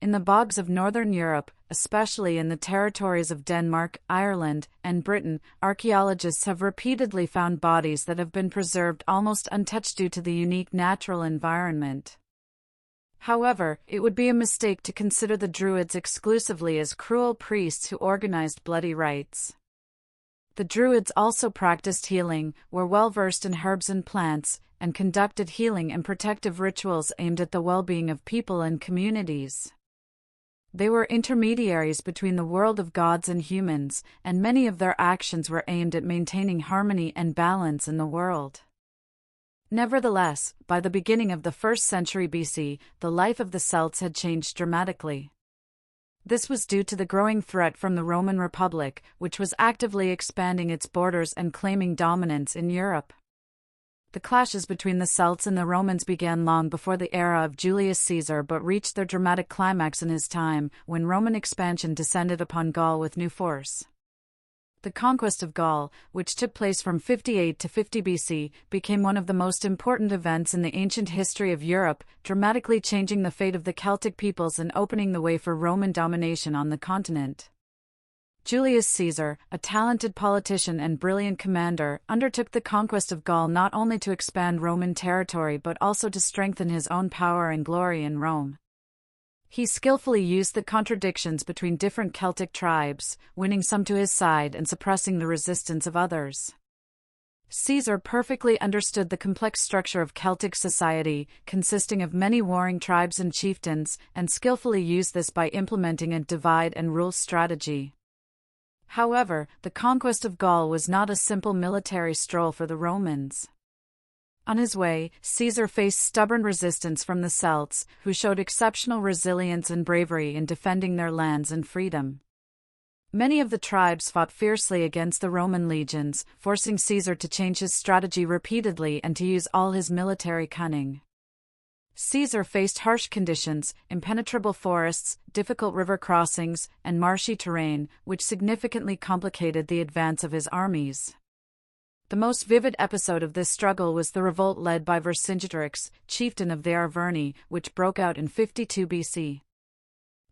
In the bogs of northern Europe, especially in the territories of Denmark, Ireland, and Britain, archaeologists have repeatedly found bodies that have been preserved almost untouched due to the unique natural environment. However, it would be a mistake to consider the Druids exclusively as cruel priests who organized bloody rites. The Druids also practiced healing, were well versed in herbs and plants, and conducted healing and protective rituals aimed at the well-being of people and communities. They were intermediaries between the world of gods and humans, and many of their actions were aimed at maintaining harmony and balance in the world. Nevertheless, by the beginning of the 1st century BC, the life of the Celts had changed dramatically. This was due to the growing threat from the Roman Republic, which was actively expanding its borders and claiming dominance in Europe. The clashes between the Celts and the Romans began long before the era of Julius Caesar but reached their dramatic climax in his time, when Roman expansion descended upon Gaul with new force. The conquest of Gaul, which took place from 58 to 50 BC, became one of the most important events in the ancient history of Europe, dramatically changing the fate of the Celtic peoples and opening the way for Roman domination on the continent. Julius Caesar, a talented politician and brilliant commander, undertook the conquest of Gaul not only to expand Roman territory but also to strengthen his own power and glory in Rome. He skillfully used the contradictions between different Celtic tribes, winning some to his side and suppressing the resistance of others. Caesar perfectly understood the complex structure of Celtic society, consisting of many warring tribes and chieftains, and skillfully used this by implementing a divide-and-rule strategy. However, the conquest of Gaul was not a simple military stroll for the Romans. On his way, Caesar faced stubborn resistance from the Celts, who showed exceptional resilience and bravery in defending their lands and freedom. Many of the tribes fought fiercely against the Roman legions, forcing Caesar to change his strategy repeatedly and to use all his military cunning. Caesar faced harsh conditions, impenetrable forests, difficult river crossings, and marshy terrain, which significantly complicated the advance of his armies. The most vivid episode of this struggle was the revolt led by Vercingetorix, chieftain of the Arverni, which broke out in 52 BC.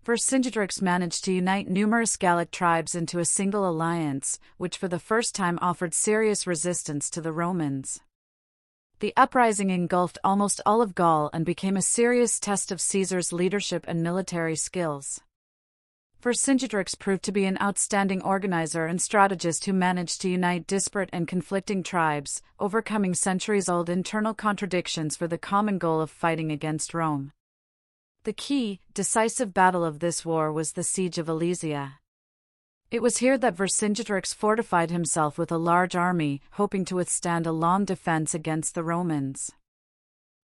Vercingetorix managed to unite numerous Gallic tribes into a single alliance, which for the first time offered serious resistance to the Romans. The uprising engulfed almost all of Gaul and became a serious test of Caesar's leadership and military skills. Vercingetorix proved to be an outstanding organizer and strategist who managed to unite disparate and conflicting tribes, overcoming centuries-old internal contradictions for the common goal of fighting against Rome. The key, decisive battle of this war was the Siege of Alesia. It was here that Vercingetorix fortified himself with a large army, hoping to withstand a long defense against the Romans.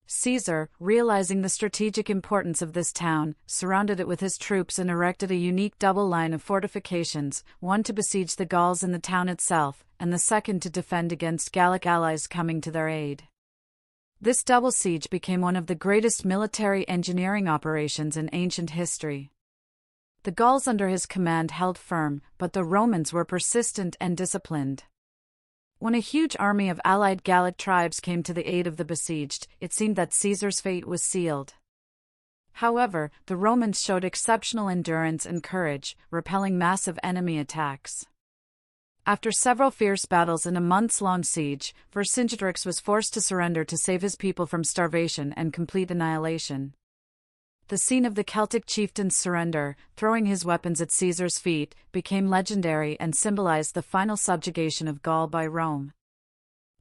Caesar, realizing the strategic importance of this town, surrounded it with his troops and erected a unique double line of fortifications, one to besiege the Gauls in the town itself, and the second to defend against Gallic allies coming to their aid. This double siege became one of the greatest military engineering operations in ancient history. The Gauls under his command held firm, but the Romans were persistent and disciplined. When a huge army of allied Gallic tribes came to the aid of the besieged, it seemed that Caesar's fate was sealed. However, the Romans showed exceptional endurance and courage, repelling massive enemy attacks. After several fierce battles and a months-long siege, Vercingetorix was forced to surrender to save his people from starvation and complete annihilation. The scene of the Celtic chieftain's surrender, throwing his weapons at Caesar's feet, became legendary and symbolized the final subjugation of Gaul by Rome.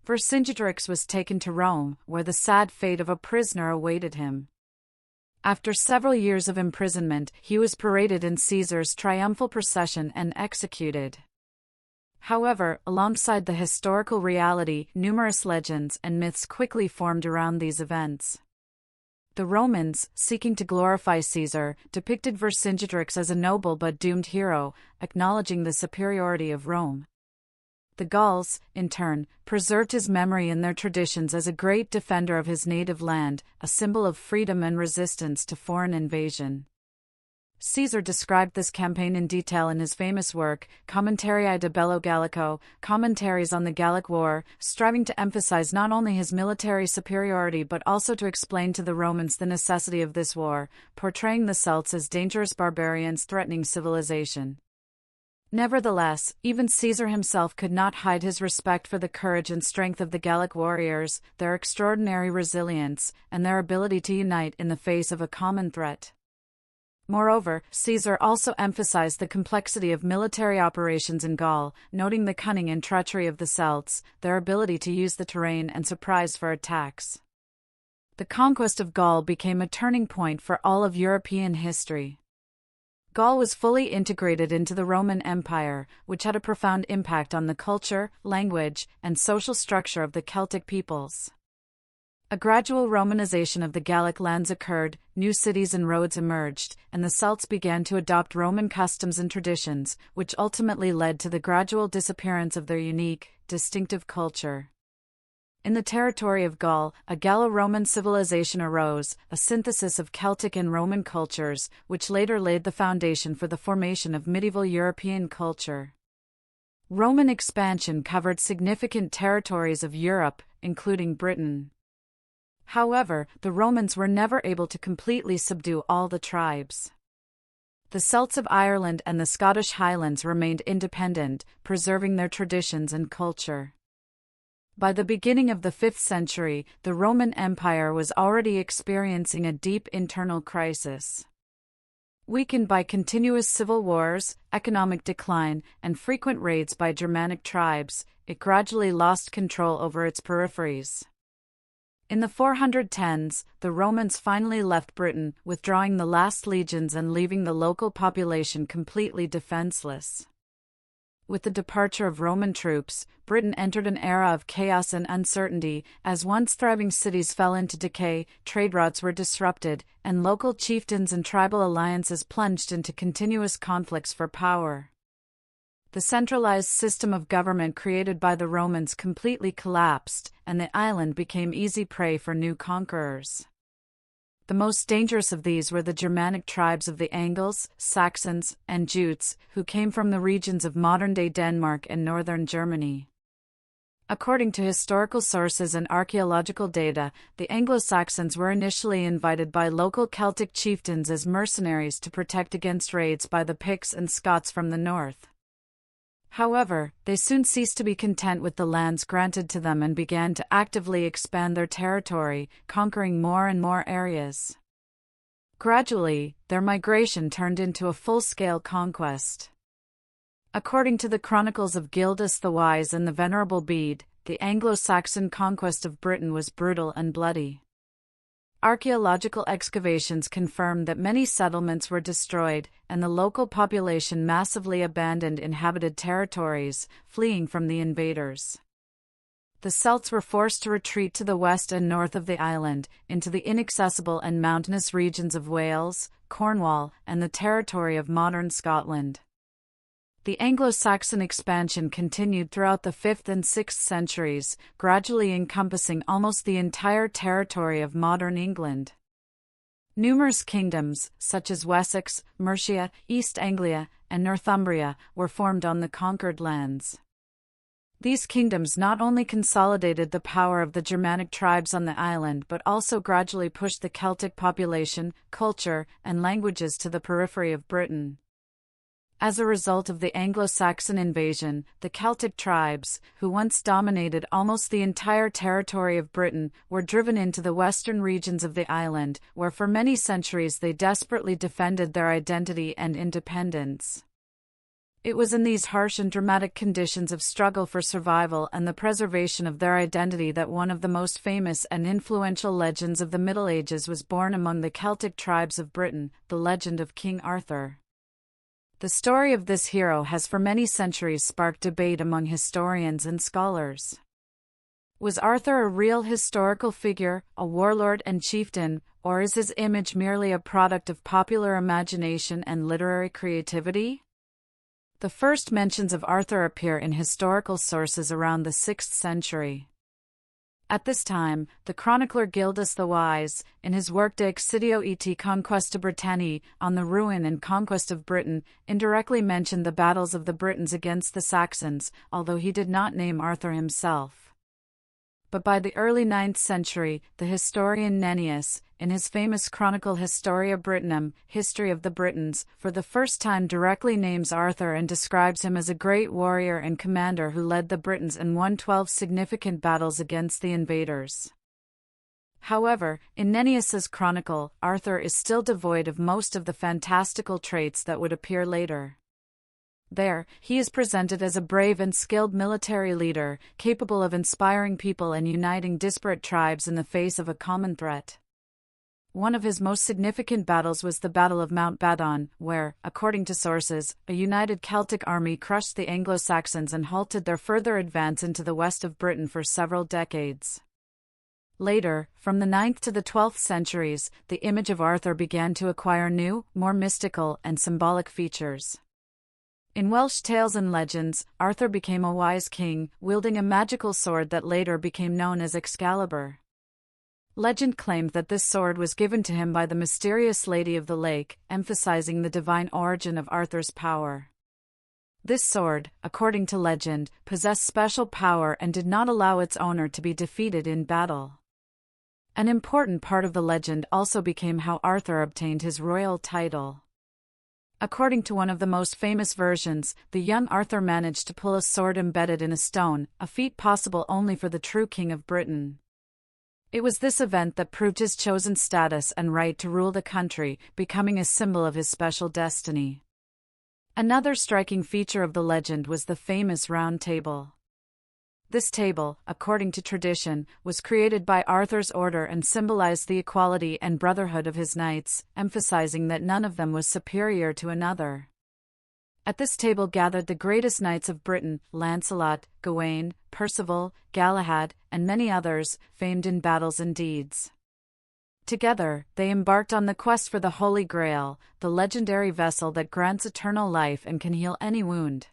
Vercingetorix was taken to Rome, where the sad fate of a prisoner awaited him. After several years of imprisonment, he was paraded in Caesar's triumphal procession and executed. However, alongside the historical reality, numerous legends and myths quickly formed around these events. The Romans, seeking to glorify Caesar, depicted Vercingetorix as a noble but doomed hero, acknowledging the superiority of Rome. The Gauls, in turn, preserved his memory in their traditions as a great defender of his native land, a symbol of freedom and resistance to foreign invasion. Caesar described this campaign in detail in his famous work, Commentarii de Bello Gallico, Commentaries on the Gallic War, striving to emphasize not only his military superiority but also to explain to the Romans the necessity of this war, portraying the Celts as dangerous barbarians threatening civilization. Nevertheless, even Caesar himself could not hide his respect for the courage and strength of the Gallic warriors, their extraordinary resilience, and their ability to unite in the face of a common threat. Moreover, Caesar also emphasized the complexity of military operations in Gaul, noting the cunning and treachery of the Celts, their ability to use the terrain and surprise for attacks. The conquest of Gaul became a turning point for all of European history. Gaul was fully integrated into the Roman Empire, which had a profound impact on the culture, language, and social structure of the Celtic peoples. A gradual Romanization of the Gallic lands occurred, new cities and roads emerged, and the Celts began to adopt Roman customs and traditions, which ultimately led to the gradual disappearance of their unique, distinctive culture. In the territory of Gaul, a Gallo-Roman civilization arose, a synthesis of Celtic and Roman cultures, which later laid the foundation for the formation of medieval European culture. Roman expansion covered significant territories of Europe, including Britain. However, the Romans were never able to completely subdue all the tribes. The Celts of Ireland and the Scottish Highlands remained independent, preserving their traditions and culture. By the beginning of the 5th century, the Roman Empire was already experiencing a deep internal crisis. Weakened by continuous civil wars, economic decline, and frequent raids by Germanic tribes, it gradually lost control over its peripheries. In the 410s, the Romans finally left Britain, withdrawing the last legions and leaving the local population completely defenseless. With the departure of Roman troops, Britain entered an era of chaos and uncertainty, as once thriving cities fell into decay, trade routes were disrupted, and local chieftains and tribal alliances plunged into continuous conflicts for power. The centralized system of government created by the Romans completely collapsed, and the island became easy prey for new conquerors. The most dangerous of these were the Germanic tribes of the Angles, Saxons, and Jutes, who came from the regions of modern-day Denmark and northern Germany. According to historical sources and archaeological data, the Anglo-Saxons were initially invited by local Celtic chieftains as mercenaries to protect against raids by the Picts and Scots from the north. However, they soon ceased to be content with the lands granted to them and began to actively expand their territory, conquering more and more areas. Gradually, their migration turned into a full-scale conquest. According to the chronicles of Gildas the Wise and the Venerable Bede, the Anglo-Saxon conquest of Britain was brutal and bloody. Archaeological excavations confirm that many settlements were destroyed, and the local population massively abandoned inhabited territories, fleeing from the invaders. The Celts were forced to retreat to the west and north of the island, into the inaccessible and mountainous regions of Wales, Cornwall, and the territory of modern Scotland. The Anglo-Saxon expansion continued throughout the 5th and 6th centuries, gradually encompassing almost the entire territory of modern England. Numerous kingdoms, such as Wessex, Mercia, East Anglia, and Northumbria, were formed on the conquered lands. These kingdoms not only consolidated the power of the Germanic tribes on the island but also gradually pushed the Celtic population, culture, and languages to the periphery of Britain. As a result of the Anglo-Saxon invasion, the Celtic tribes, who once dominated almost the entire territory of Britain, were driven into the western regions of the island, where for many centuries they desperately defended their identity and independence. It was in these harsh and dramatic conditions of struggle for survival and the preservation of their identity that one of the most famous and influential legends of the Middle Ages was born among the Celtic tribes of Britain, the legend of King Arthur. The story of this hero has for many centuries sparked debate among historians and scholars. Was Arthur a real historical figure, a warlord and chieftain, or is his image merely a product of popular imagination and literary creativity? The first mentions of Arthur appear in historical sources around the 6th century. At this time, the chronicler Gildas the Wise, in his work De Excidio et Conquesta Britanniae, on the ruin and conquest of Britain, indirectly mentioned the battles of the Britons against the Saxons, although he did not name Arthur himself. But by the early 9th century, the historian Nennius, in his famous chronicle Historia Brittonum, History of the Britons, for the first time directly names Arthur and describes him as a great warrior and commander who led the Britons and won 12 significant battles against the invaders. However, in Nennius's chronicle, Arthur is still devoid of most of the fantastical traits that would appear later. There, he is presented as a brave and skilled military leader, capable of inspiring people and uniting disparate tribes in the face of a common threat. One of his most significant battles was the Battle of Mount Badon, where, according to sources, a united Celtic army crushed the Anglo-Saxons and halted their further advance into the west of Britain for several decades. Later, from the 9th to the 12th centuries, the image of Arthur began to acquire new, more mystical and symbolic features. In Welsh tales and legends, Arthur became a wise king, wielding a magical sword that later became known as Excalibur. Legend claimed that this sword was given to him by the mysterious Lady of the Lake, emphasizing the divine origin of Arthur's power. This sword, according to legend, possessed special power and did not allow its owner to be defeated in battle. An important part of the legend also became how Arthur obtained his royal title. According to one of the most famous versions, the young Arthur managed to pull a sword embedded in a stone, a feat possible only for the true king of Britain. It was this event that proved his chosen status and right to rule the country, becoming a symbol of his special destiny. Another striking feature of the legend was the famous Round Table. This table, according to tradition, was created by Arthur's order and symbolized the equality and brotherhood of his knights, emphasizing that none of them was superior to another. At this table gathered the greatest knights of Britain, Lancelot, Gawain, Percival, Galahad, and many others, famed in battles and deeds. Together, they embarked on the quest for the Holy Grail, the legendary vessel that grants eternal life and can heal any wound.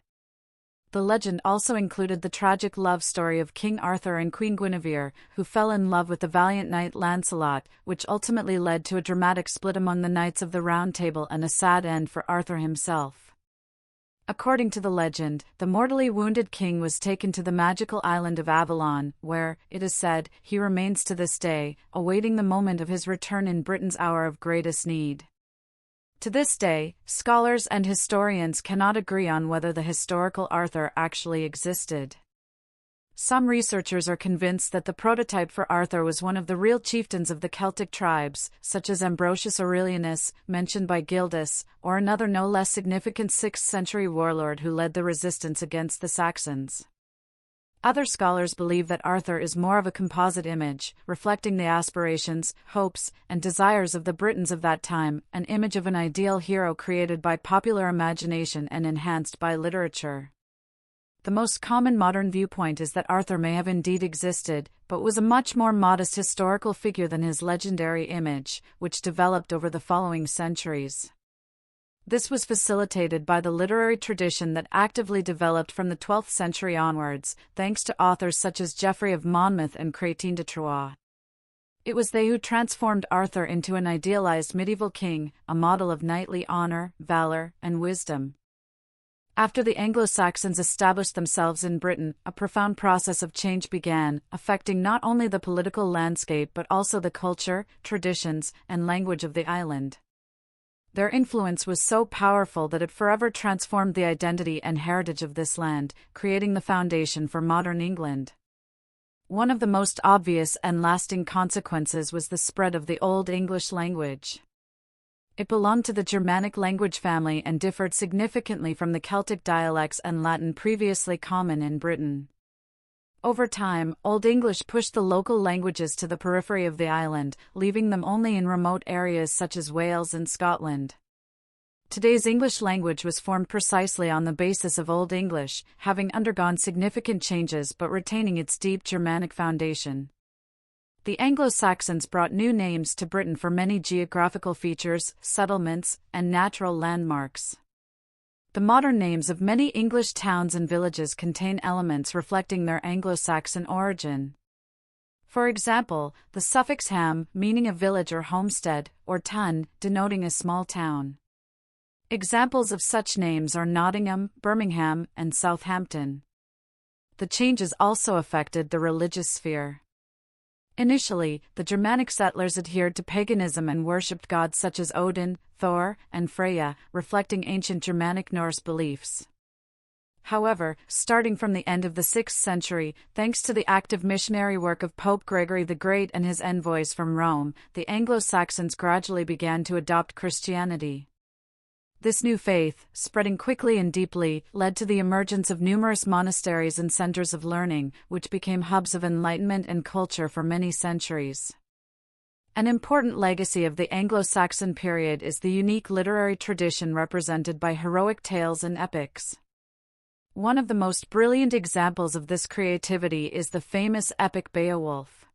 The legend also included the tragic love story of King Arthur and Queen Guinevere, who fell in love with the valiant knight Lancelot, which ultimately led to a dramatic split among the knights of the Round Table and a sad end for Arthur himself. According to the legend, the mortally wounded king was taken to the magical island of Avalon, where, it is said, he remains to this day, awaiting the moment of his return in Britain's hour of greatest need. To this day, scholars and historians cannot agree on whether the historical Arthur actually existed. Some researchers are convinced that the prototype for Arthur was one of the real chieftains of the Celtic tribes, such as Ambrosius Aurelianus, mentioned by Gildas, or another no less significant 6th-century warlord who led the resistance against the Saxons. Other scholars believe that Arthur is more of a composite image, reflecting the aspirations, hopes, and desires of the Britons of that time, an image of an ideal hero created by popular imagination and enhanced by literature. The most common modern viewpoint is that Arthur may have indeed existed, but was a much more modest historical figure than his legendary image, which developed over the following centuries. This was facilitated by the literary tradition that actively developed from the 12th century onwards, thanks to authors such as Geoffrey of Monmouth and Chrétien de Troyes. It was they who transformed Arthur into an idealized medieval king, a model of knightly honor, valor, and wisdom. After the Anglo-Saxons established themselves in Britain, a profound process of change began, affecting not only the political landscape but also the culture, traditions, and language of the island. Their influence was so powerful that it forever transformed the identity and heritage of this land, creating the foundation for modern England. One of the most obvious and lasting consequences was the spread of the Old English language. It belonged to the Germanic language family and differed significantly from the Celtic dialects and Latin previously common in Britain. Over time, Old English pushed the local languages to the periphery of the island, leaving them only in remote areas such as Wales and Scotland. Today's English language was formed precisely on the basis of Old English, having undergone significant changes but retaining its deep Germanic foundation. The Anglo-Saxons brought new names to Britain for many geographical features, settlements, and natural landmarks. The modern names of many English towns and villages contain elements reflecting their Anglo-Saxon origin. For example, the suffix ham, meaning a village or homestead, or tun, denoting a small town. Examples of such names are Nottingham, Birmingham, and Southampton. The changes also affected the religious sphere. Initially, the Germanic settlers adhered to paganism and worshipped gods such as Odin, Thor, and Freya, reflecting ancient Germanic Norse beliefs. However, starting from the end of the 6th century, thanks to the active missionary work of Pope Gregory the Great and his envoys from Rome, the Anglo-Saxons gradually began to adopt Christianity. This new faith, spreading quickly and deeply, led to the emergence of numerous monasteries and centers of learning, which became hubs of enlightenment and culture for many centuries. An important legacy of the Anglo-Saxon period is the unique literary tradition represented by heroic tales and epics. One of the most brilliant examples of this creativity is the famous epic Beowulf.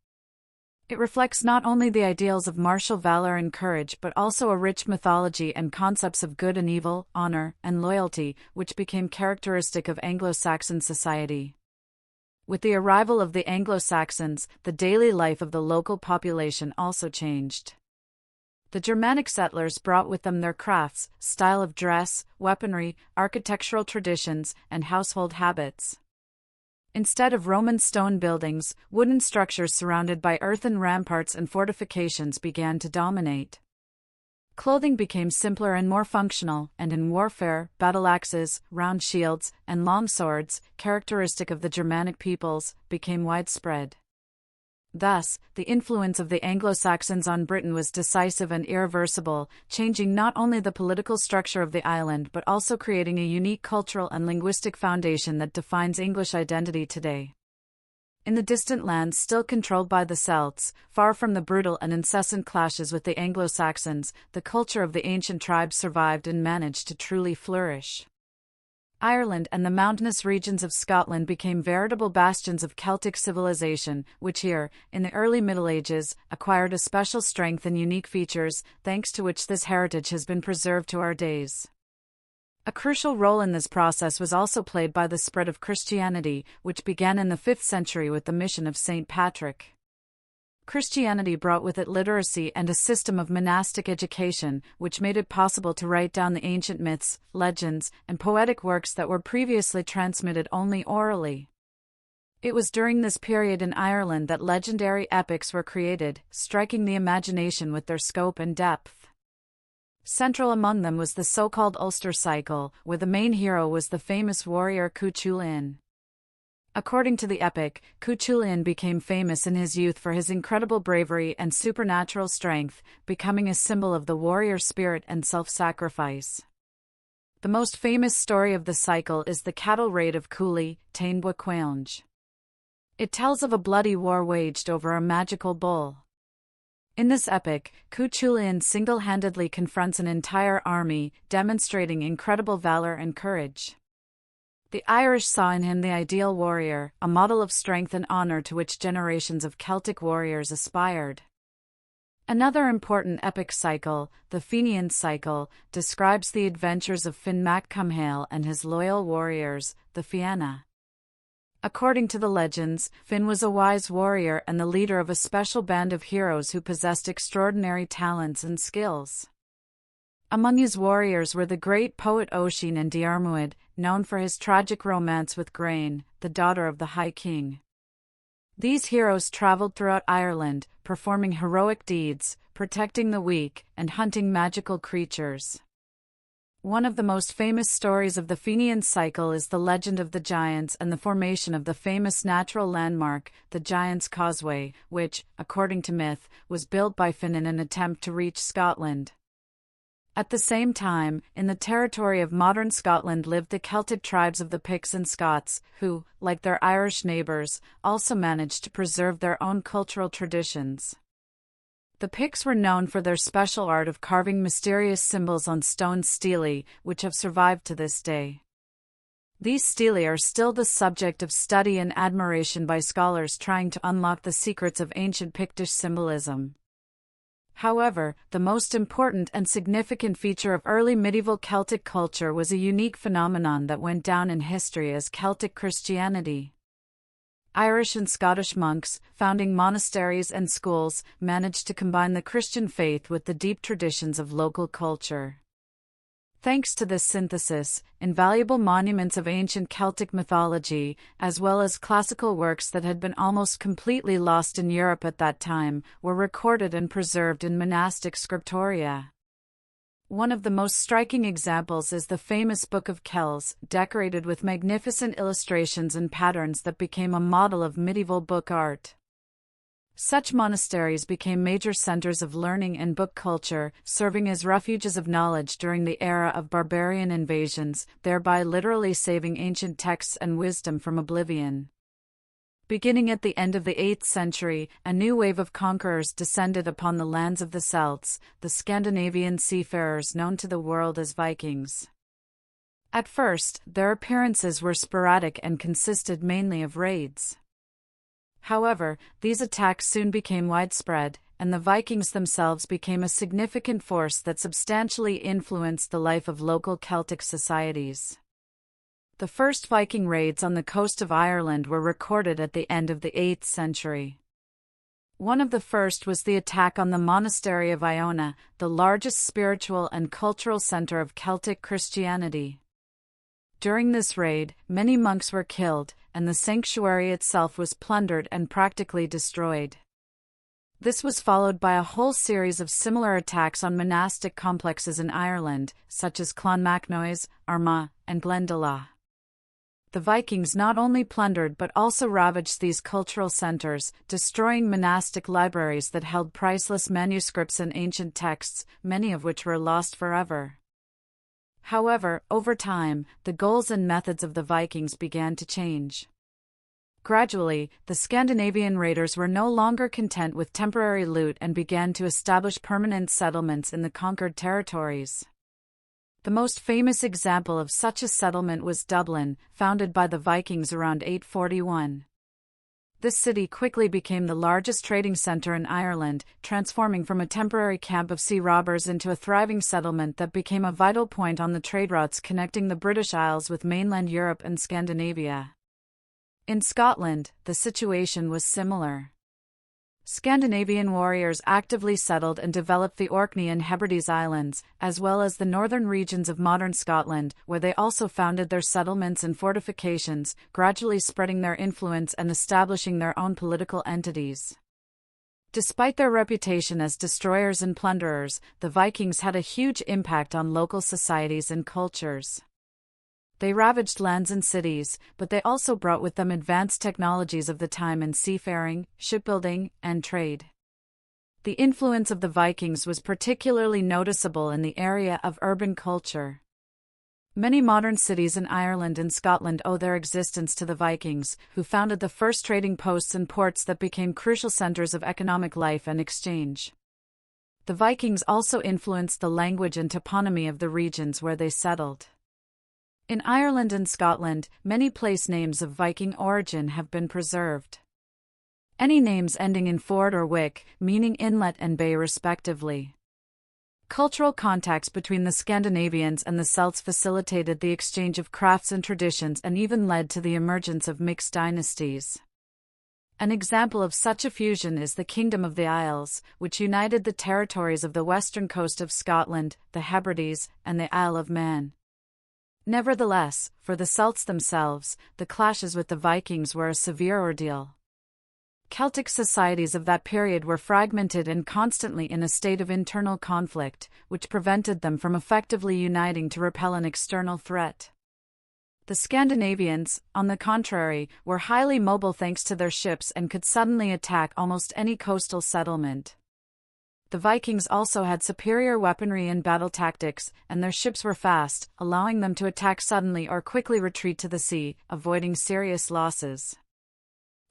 It reflects not only the ideals of martial valor and courage but also a rich mythology and concepts of good and evil, honor, and loyalty, which became characteristic of Anglo-Saxon society. With the arrival of the Anglo-Saxons, the daily life of the local population also changed. The Germanic settlers brought with them their crafts, style of dress, weaponry, architectural traditions, and household habits. Instead of Roman stone buildings, wooden structures surrounded by earthen ramparts and fortifications began to dominate. Clothing became simpler and more functional, and in warfare, battle axes, round shields, and long swords, characteristic of the Germanic peoples, became widespread. Thus, the influence of the Anglo-Saxons on Britain was decisive and irreversible, changing not only the political structure of the island but also creating a unique cultural and linguistic foundation that defines English identity today. In the distant lands still controlled by the Celts, far from the brutal and incessant clashes with the Anglo-Saxons, the culture of the ancient tribes survived and managed to truly flourish. Ireland and the mountainous regions of Scotland became veritable bastions of Celtic civilization, which here, in the early Middle Ages, acquired a special strength and unique features, thanks to which this heritage has been preserved to our days. A crucial role in this process was also played by the spread of Christianity, which began in the 5th century with the mission of St. Patrick. Christianity brought with it literacy and a system of monastic education, which made it possible to write down the ancient myths, legends, and poetic works that were previously transmitted only orally. It was during this period in Ireland that legendary epics were created, striking the imagination with their scope and depth. Central among them was the so-called Ulster cycle, where the main hero was the famous warrior Cuchulainn. According to the epic, Cuchulainn became famous in his youth for his incredible bravery and supernatural strength, becoming a symbol of the warrior spirit and self-sacrifice. The most famous story of the cycle is the cattle raid of Cooley, Tain Buachaonge. It tells of a bloody war waged over a magical bull. In this epic, Cuchulainn single-handedly confronts an entire army, demonstrating incredible valor and courage. The Irish saw in him the ideal warrior, a model of strength and honor to which generations of Celtic warriors aspired. Another important epic cycle, the Fenian cycle, describes the adventures of Finn mac Cumhaill and his loyal warriors, the Fianna. According to the legends, Finn was a wise warrior and the leader of a special band of heroes who possessed extraordinary talents and skills. Among his warriors were the great poet Oisin and Diarmuid, known for his tragic romance with Grain, the daughter of the High King. These heroes traveled throughout Ireland, performing heroic deeds, protecting the weak, and hunting magical creatures. One of the most famous stories of the Fenian cycle is the legend of the Giants and the formation of the famous natural landmark, the Giants' Causeway, which, according to myth, was built by Finn in an attempt to reach Scotland. At the same time, in the territory of modern Scotland lived the Celtic tribes of the Picts and Scots, who, like their Irish neighbours, also managed to preserve their own cultural traditions. The Picts were known for their special art of carving mysterious symbols on stone stelae, which have survived to this day. These stelae are still the subject of study and admiration by scholars trying to unlock the secrets of ancient Pictish symbolism. However, the most important and significant feature of early medieval Celtic culture was a unique phenomenon that went down in history as Celtic Christianity. Irish and Scottish monks, founding monasteries and schools, managed to combine the Christian faith with the deep traditions of local culture. Thanks to this synthesis, invaluable monuments of ancient Celtic mythology, as well as classical works that had been almost completely lost in Europe at that time, were recorded and preserved in monastic scriptoria. One of the most striking examples is the famous Book of Kells, decorated with magnificent illustrations and patterns that became a model of medieval book art. Such monasteries became major centers of learning and book culture, serving as refuges of knowledge during the era of barbarian invasions, thereby literally saving ancient texts and wisdom from oblivion. Beginning at the end of the 8th century, a new wave of conquerors descended upon the lands of the Celts, the Scandinavian seafarers known to the world as Vikings. At first, their appearances were sporadic and consisted mainly of raids. However, these attacks soon became widespread, and the Vikings themselves became a significant force that substantially influenced the life of local Celtic societies. The first Viking raids on the coast of Ireland were recorded at the end of the 8th century. One of the first was the attack on the monastery of Iona, the largest spiritual and cultural center of Celtic Christianity. During this raid, many monks were killed, and the sanctuary itself was plundered and practically destroyed. This was followed by a whole series of similar attacks on monastic complexes in Ireland, such as Clonmacnoise, Armagh, and Glendalough. The Vikings not only plundered but also ravaged these cultural centers, destroying monastic libraries that held priceless manuscripts and ancient texts, many of which were lost forever. However, over time, the goals and methods of the Vikings began to change. Gradually, the Scandinavian raiders were no longer content with temporary loot and began to establish permanent settlements in the conquered territories. The most famous example of such a settlement was Dublin, founded by the Vikings around 841. This city quickly became the largest trading center in Ireland, transforming from a temporary camp of sea robbers into a thriving settlement that became a vital point on the trade routes connecting the British Isles with mainland Europe and Scandinavia. In Scotland, the situation was similar. Scandinavian warriors actively settled and developed the Orkney and Hebrides Islands, as well as the northern regions of modern Scotland, where they also founded their settlements and fortifications, gradually spreading their influence and establishing their own political entities. Despite their reputation as destroyers and plunderers, the Vikings had a huge impact on local societies and cultures. They ravaged lands and cities, but they also brought with them advanced technologies of the time in seafaring, shipbuilding, and trade. The influence of the Vikings was particularly noticeable in the area of urban culture. Many modern cities in Ireland and Scotland owe their existence to the Vikings, who founded the first trading posts and ports that became crucial centers of economic life and exchange. The Vikings also influenced the language and toponymy of the regions where they settled. In Ireland and Scotland, many place names of Viking origin have been preserved. Any names ending in ford or wick, meaning inlet and bay respectively. Cultural contacts between the Scandinavians and the Celts facilitated the exchange of crafts and traditions and even led to the emergence of mixed dynasties. An example of such a fusion is the Kingdom of the Isles, which united the territories of the western coast of Scotland, the Hebrides, and the Isle of Man. Nevertheless, for the Celts themselves, the clashes with the Vikings were a severe ordeal. Celtic societies of that period were fragmented and constantly in a state of internal conflict, which prevented them from effectively uniting to repel an external threat. The Scandinavians, on the contrary, were highly mobile thanks to their ships and could suddenly attack almost any coastal settlement. The Vikings also had superior weaponry and battle tactics, and their ships were fast, allowing them to attack suddenly or quickly retreat to the sea, avoiding serious losses.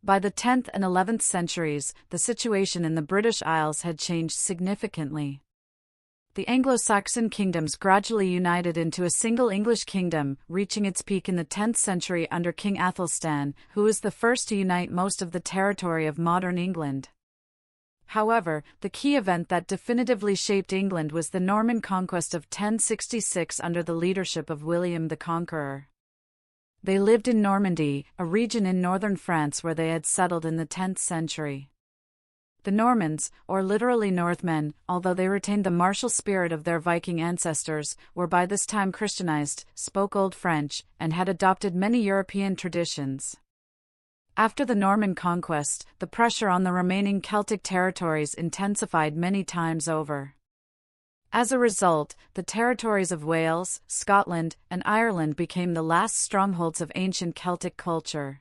By the 10th and 11th centuries, the situation in the British Isles had changed significantly. The Anglo-Saxon kingdoms gradually united into a single English kingdom, reaching its peak in the 10th century under King Athelstan, who was the first to unite most of the territory of modern England. However, the key event that definitively shaped England was the Norman conquest of 1066 under the leadership of William the Conqueror. They lived in Normandy, a region in northern France where they had settled in the 10th century. The Normans, or literally Northmen, although they retained the martial spirit of their Viking ancestors, were by this time Christianized, spoke Old French, and had adopted many European traditions. After the Norman conquest, the pressure on the remaining Celtic territories intensified many times over. As a result, the territories of Wales, Scotland, and Ireland became the last strongholds of ancient Celtic culture.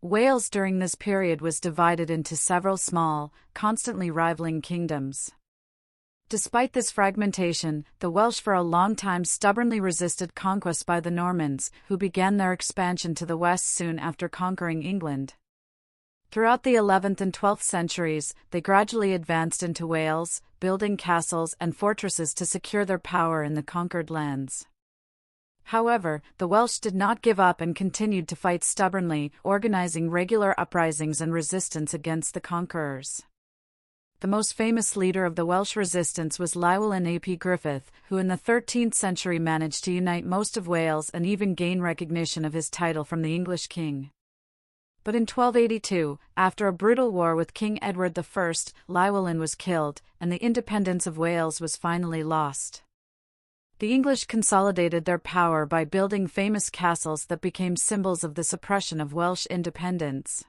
Wales during this period was divided into several small, constantly rivaling kingdoms. Despite this fragmentation, the Welsh for a long time stubbornly resisted conquest by the Normans, who began their expansion to the west soon after conquering England. Throughout the 11th and 12th centuries, they gradually advanced into Wales, building castles and fortresses to secure their power in the conquered lands. However, the Welsh did not give up and continued to fight stubbornly, organizing regular uprisings and resistance against the conquerors. The most famous leader of the Welsh resistance was Llywelyn ap Griffith, who in the 13th century managed to unite most of Wales and even gain recognition of his title from the English king. But in 1282, after a brutal war with King Edward I, Llywelyn was killed, and the independence of Wales was finally lost. The English consolidated their power by building famous castles that became symbols of the suppression of Welsh independence.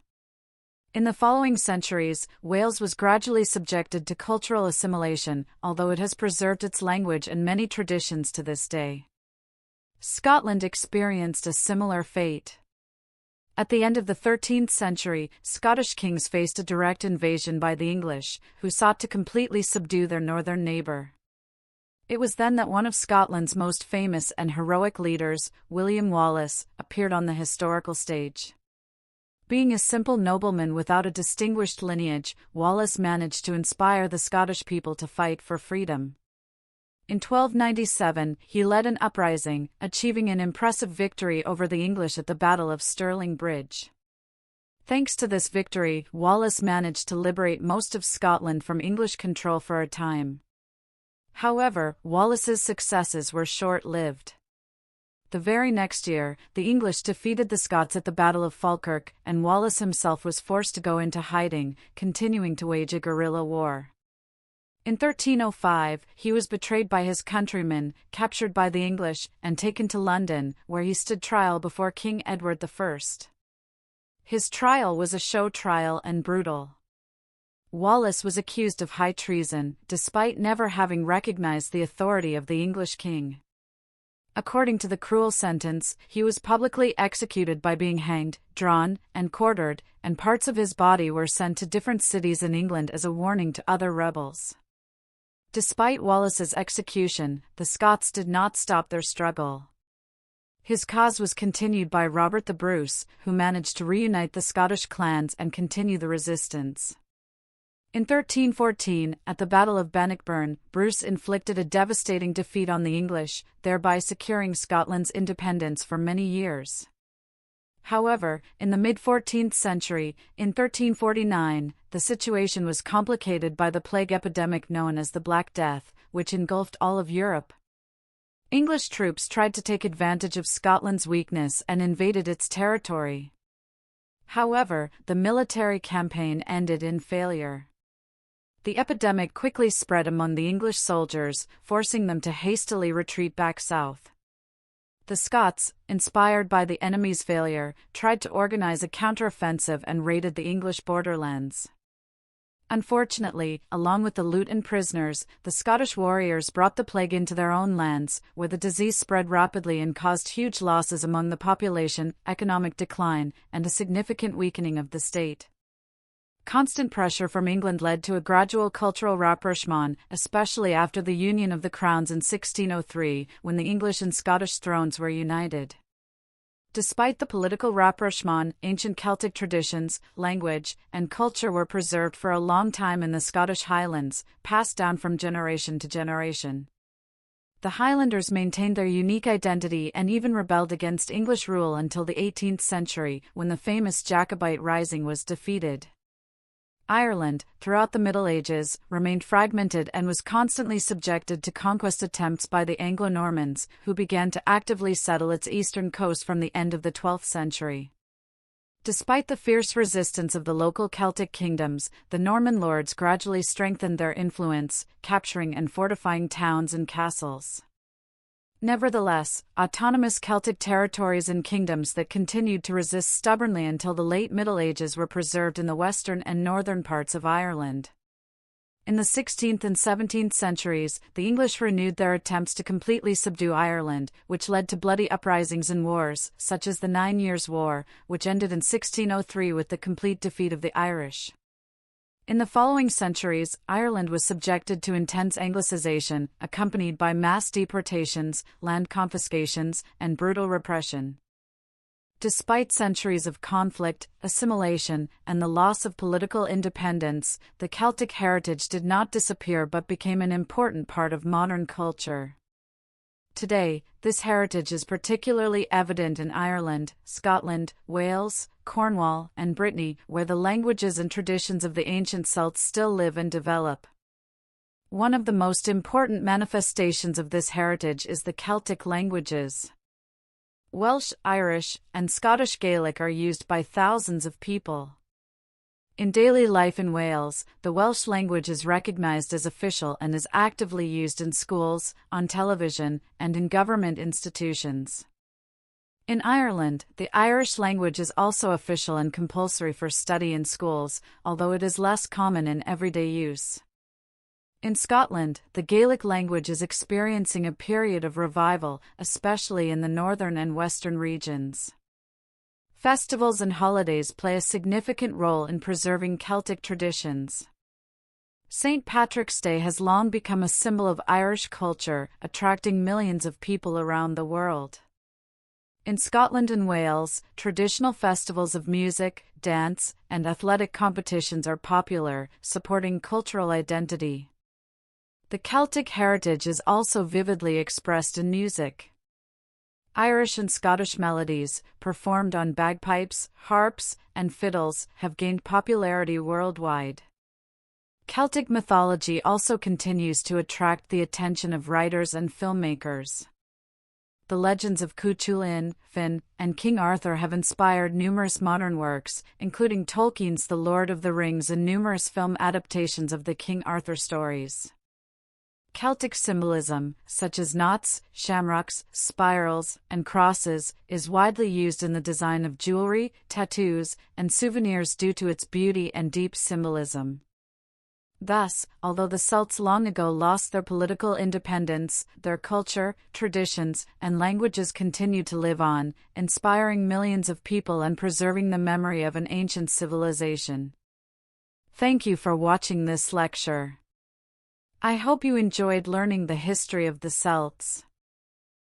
In the following centuries, Wales was gradually subjected to cultural assimilation, although it has preserved its language and many traditions to this day. Scotland experienced a similar fate. At the end of the 13th century, Scottish kings faced a direct invasion by the English, who sought to completely subdue their northern neighbour. It was then that one of Scotland's most famous and heroic leaders, William Wallace, appeared on the historical stage. Being a simple nobleman without a distinguished lineage, Wallace managed to inspire the Scottish people to fight for freedom. In 1297, he led an uprising, achieving an impressive victory over the English at the Battle of Stirling Bridge. Thanks to this victory, Wallace managed to liberate most of Scotland from English control for a time. However, Wallace's successes were short-lived. The very next year, the English defeated the Scots at the Battle of Falkirk, and Wallace himself was forced to go into hiding, continuing to wage a guerrilla war. In 1305, he was betrayed by his countrymen, captured by the English, and taken to London, where he stood trial before King Edward I. His trial was a show trial and brutal. Wallace was accused of high treason, despite never having recognized the authority of the English king. According to the cruel sentence, he was publicly executed by being hanged, drawn, and quartered, and parts of his body were sent to different cities in England as a warning to other rebels. Despite Wallace's execution, the Scots did not stop their struggle. His cause was continued by Robert the Bruce, who managed to reunite the Scottish clans and continue the resistance. In 1314, at the Battle of Bannockburn, Bruce inflicted a devastating defeat on the English, thereby securing Scotland's independence for many years. However, in the mid-14th century, in 1349, the situation was complicated by the plague epidemic known as the Black Death, which engulfed all of Europe. English troops tried to take advantage of Scotland's weakness and invaded its territory. However, the military campaign ended in failure. The epidemic quickly spread among the English soldiers, forcing them to hastily retreat back south. The Scots, inspired by the enemy's failure, tried to organize a counteroffensive and raided the English borderlands. Unfortunately, along with the loot and prisoners, the Scottish warriors brought the plague into their own lands, where the disease spread rapidly and caused huge losses among the population, economic decline, and a significant weakening of the state. Constant pressure from England led to a gradual cultural rapprochement, especially after the union of the crowns in 1603, when the English and Scottish thrones were united. Despite the political rapprochement, ancient Celtic traditions, language, and culture were preserved for a long time in the Scottish Highlands, passed down from generation to generation. The Highlanders maintained their unique identity and even rebelled against English rule until the 18th century, when the famous Jacobite Rising was defeated. Ireland, throughout the Middle Ages, remained fragmented and was constantly subjected to conquest attempts by the Anglo-Normans, who began to actively settle its eastern coast from the end of the 12th century. Despite the fierce resistance of the local Celtic kingdoms, the Norman lords gradually strengthened their influence, capturing and fortifying towns and castles. Nevertheless, autonomous Celtic territories and kingdoms that continued to resist stubbornly until the late Middle Ages were preserved in the western and northern parts of Ireland. In the 16th and 17th centuries, the English renewed their attempts to completely subdue Ireland, which led to bloody uprisings and wars, such as the 9 Years' War, which ended in 1603 with the complete defeat of the Irish. In the following centuries, Ireland was subjected to intense Anglicization, accompanied by mass deportations, land confiscations, and brutal repression. Despite centuries of conflict, assimilation, and the loss of political independence, the Celtic heritage did not disappear but became an important part of modern culture. Today, this heritage is particularly evident in Ireland, Scotland, Wales, Cornwall, and Brittany, where the languages and traditions of the ancient Celts still live and develop. One of the most important manifestations of this heritage is the Celtic languages. Welsh, Irish, and Scottish Gaelic are used by thousands of people. In daily life in Wales, the Welsh language is recognized as official and is actively used in schools, on television, and in government institutions. In Ireland, the Irish language is also official and compulsory for study in schools, although it is less common in everyday use. In Scotland, the Gaelic language is experiencing a period of revival, especially in the northern and western regions. Festivals and holidays play a significant role in preserving Celtic traditions. St. Patrick's Day has long become a symbol of Irish culture, attracting millions of people around the world. In Scotland and Wales, traditional festivals of music, dance, and athletic competitions are popular, supporting cultural identity. The Celtic heritage is also vividly expressed in music. Irish and Scottish melodies, performed on bagpipes, harps, and fiddles, have gained popularity worldwide. Celtic mythology also continues to attract the attention of writers and filmmakers. The legends of Cuchulainn, Finn, and King Arthur have inspired numerous modern works, including Tolkien's The Lord of the Rings and numerous film adaptations of the King Arthur stories. Celtic symbolism, such as knots, shamrocks, spirals, and crosses, is widely used in the design of jewelry, tattoos, and souvenirs due to its beauty and deep symbolism. Thus, although the Celts long ago lost their political independence, their culture, traditions, and languages continue to live on, inspiring millions of people and preserving the memory of an ancient civilization. Thank you for watching this lecture. I hope you enjoyed learning the history of the Celts.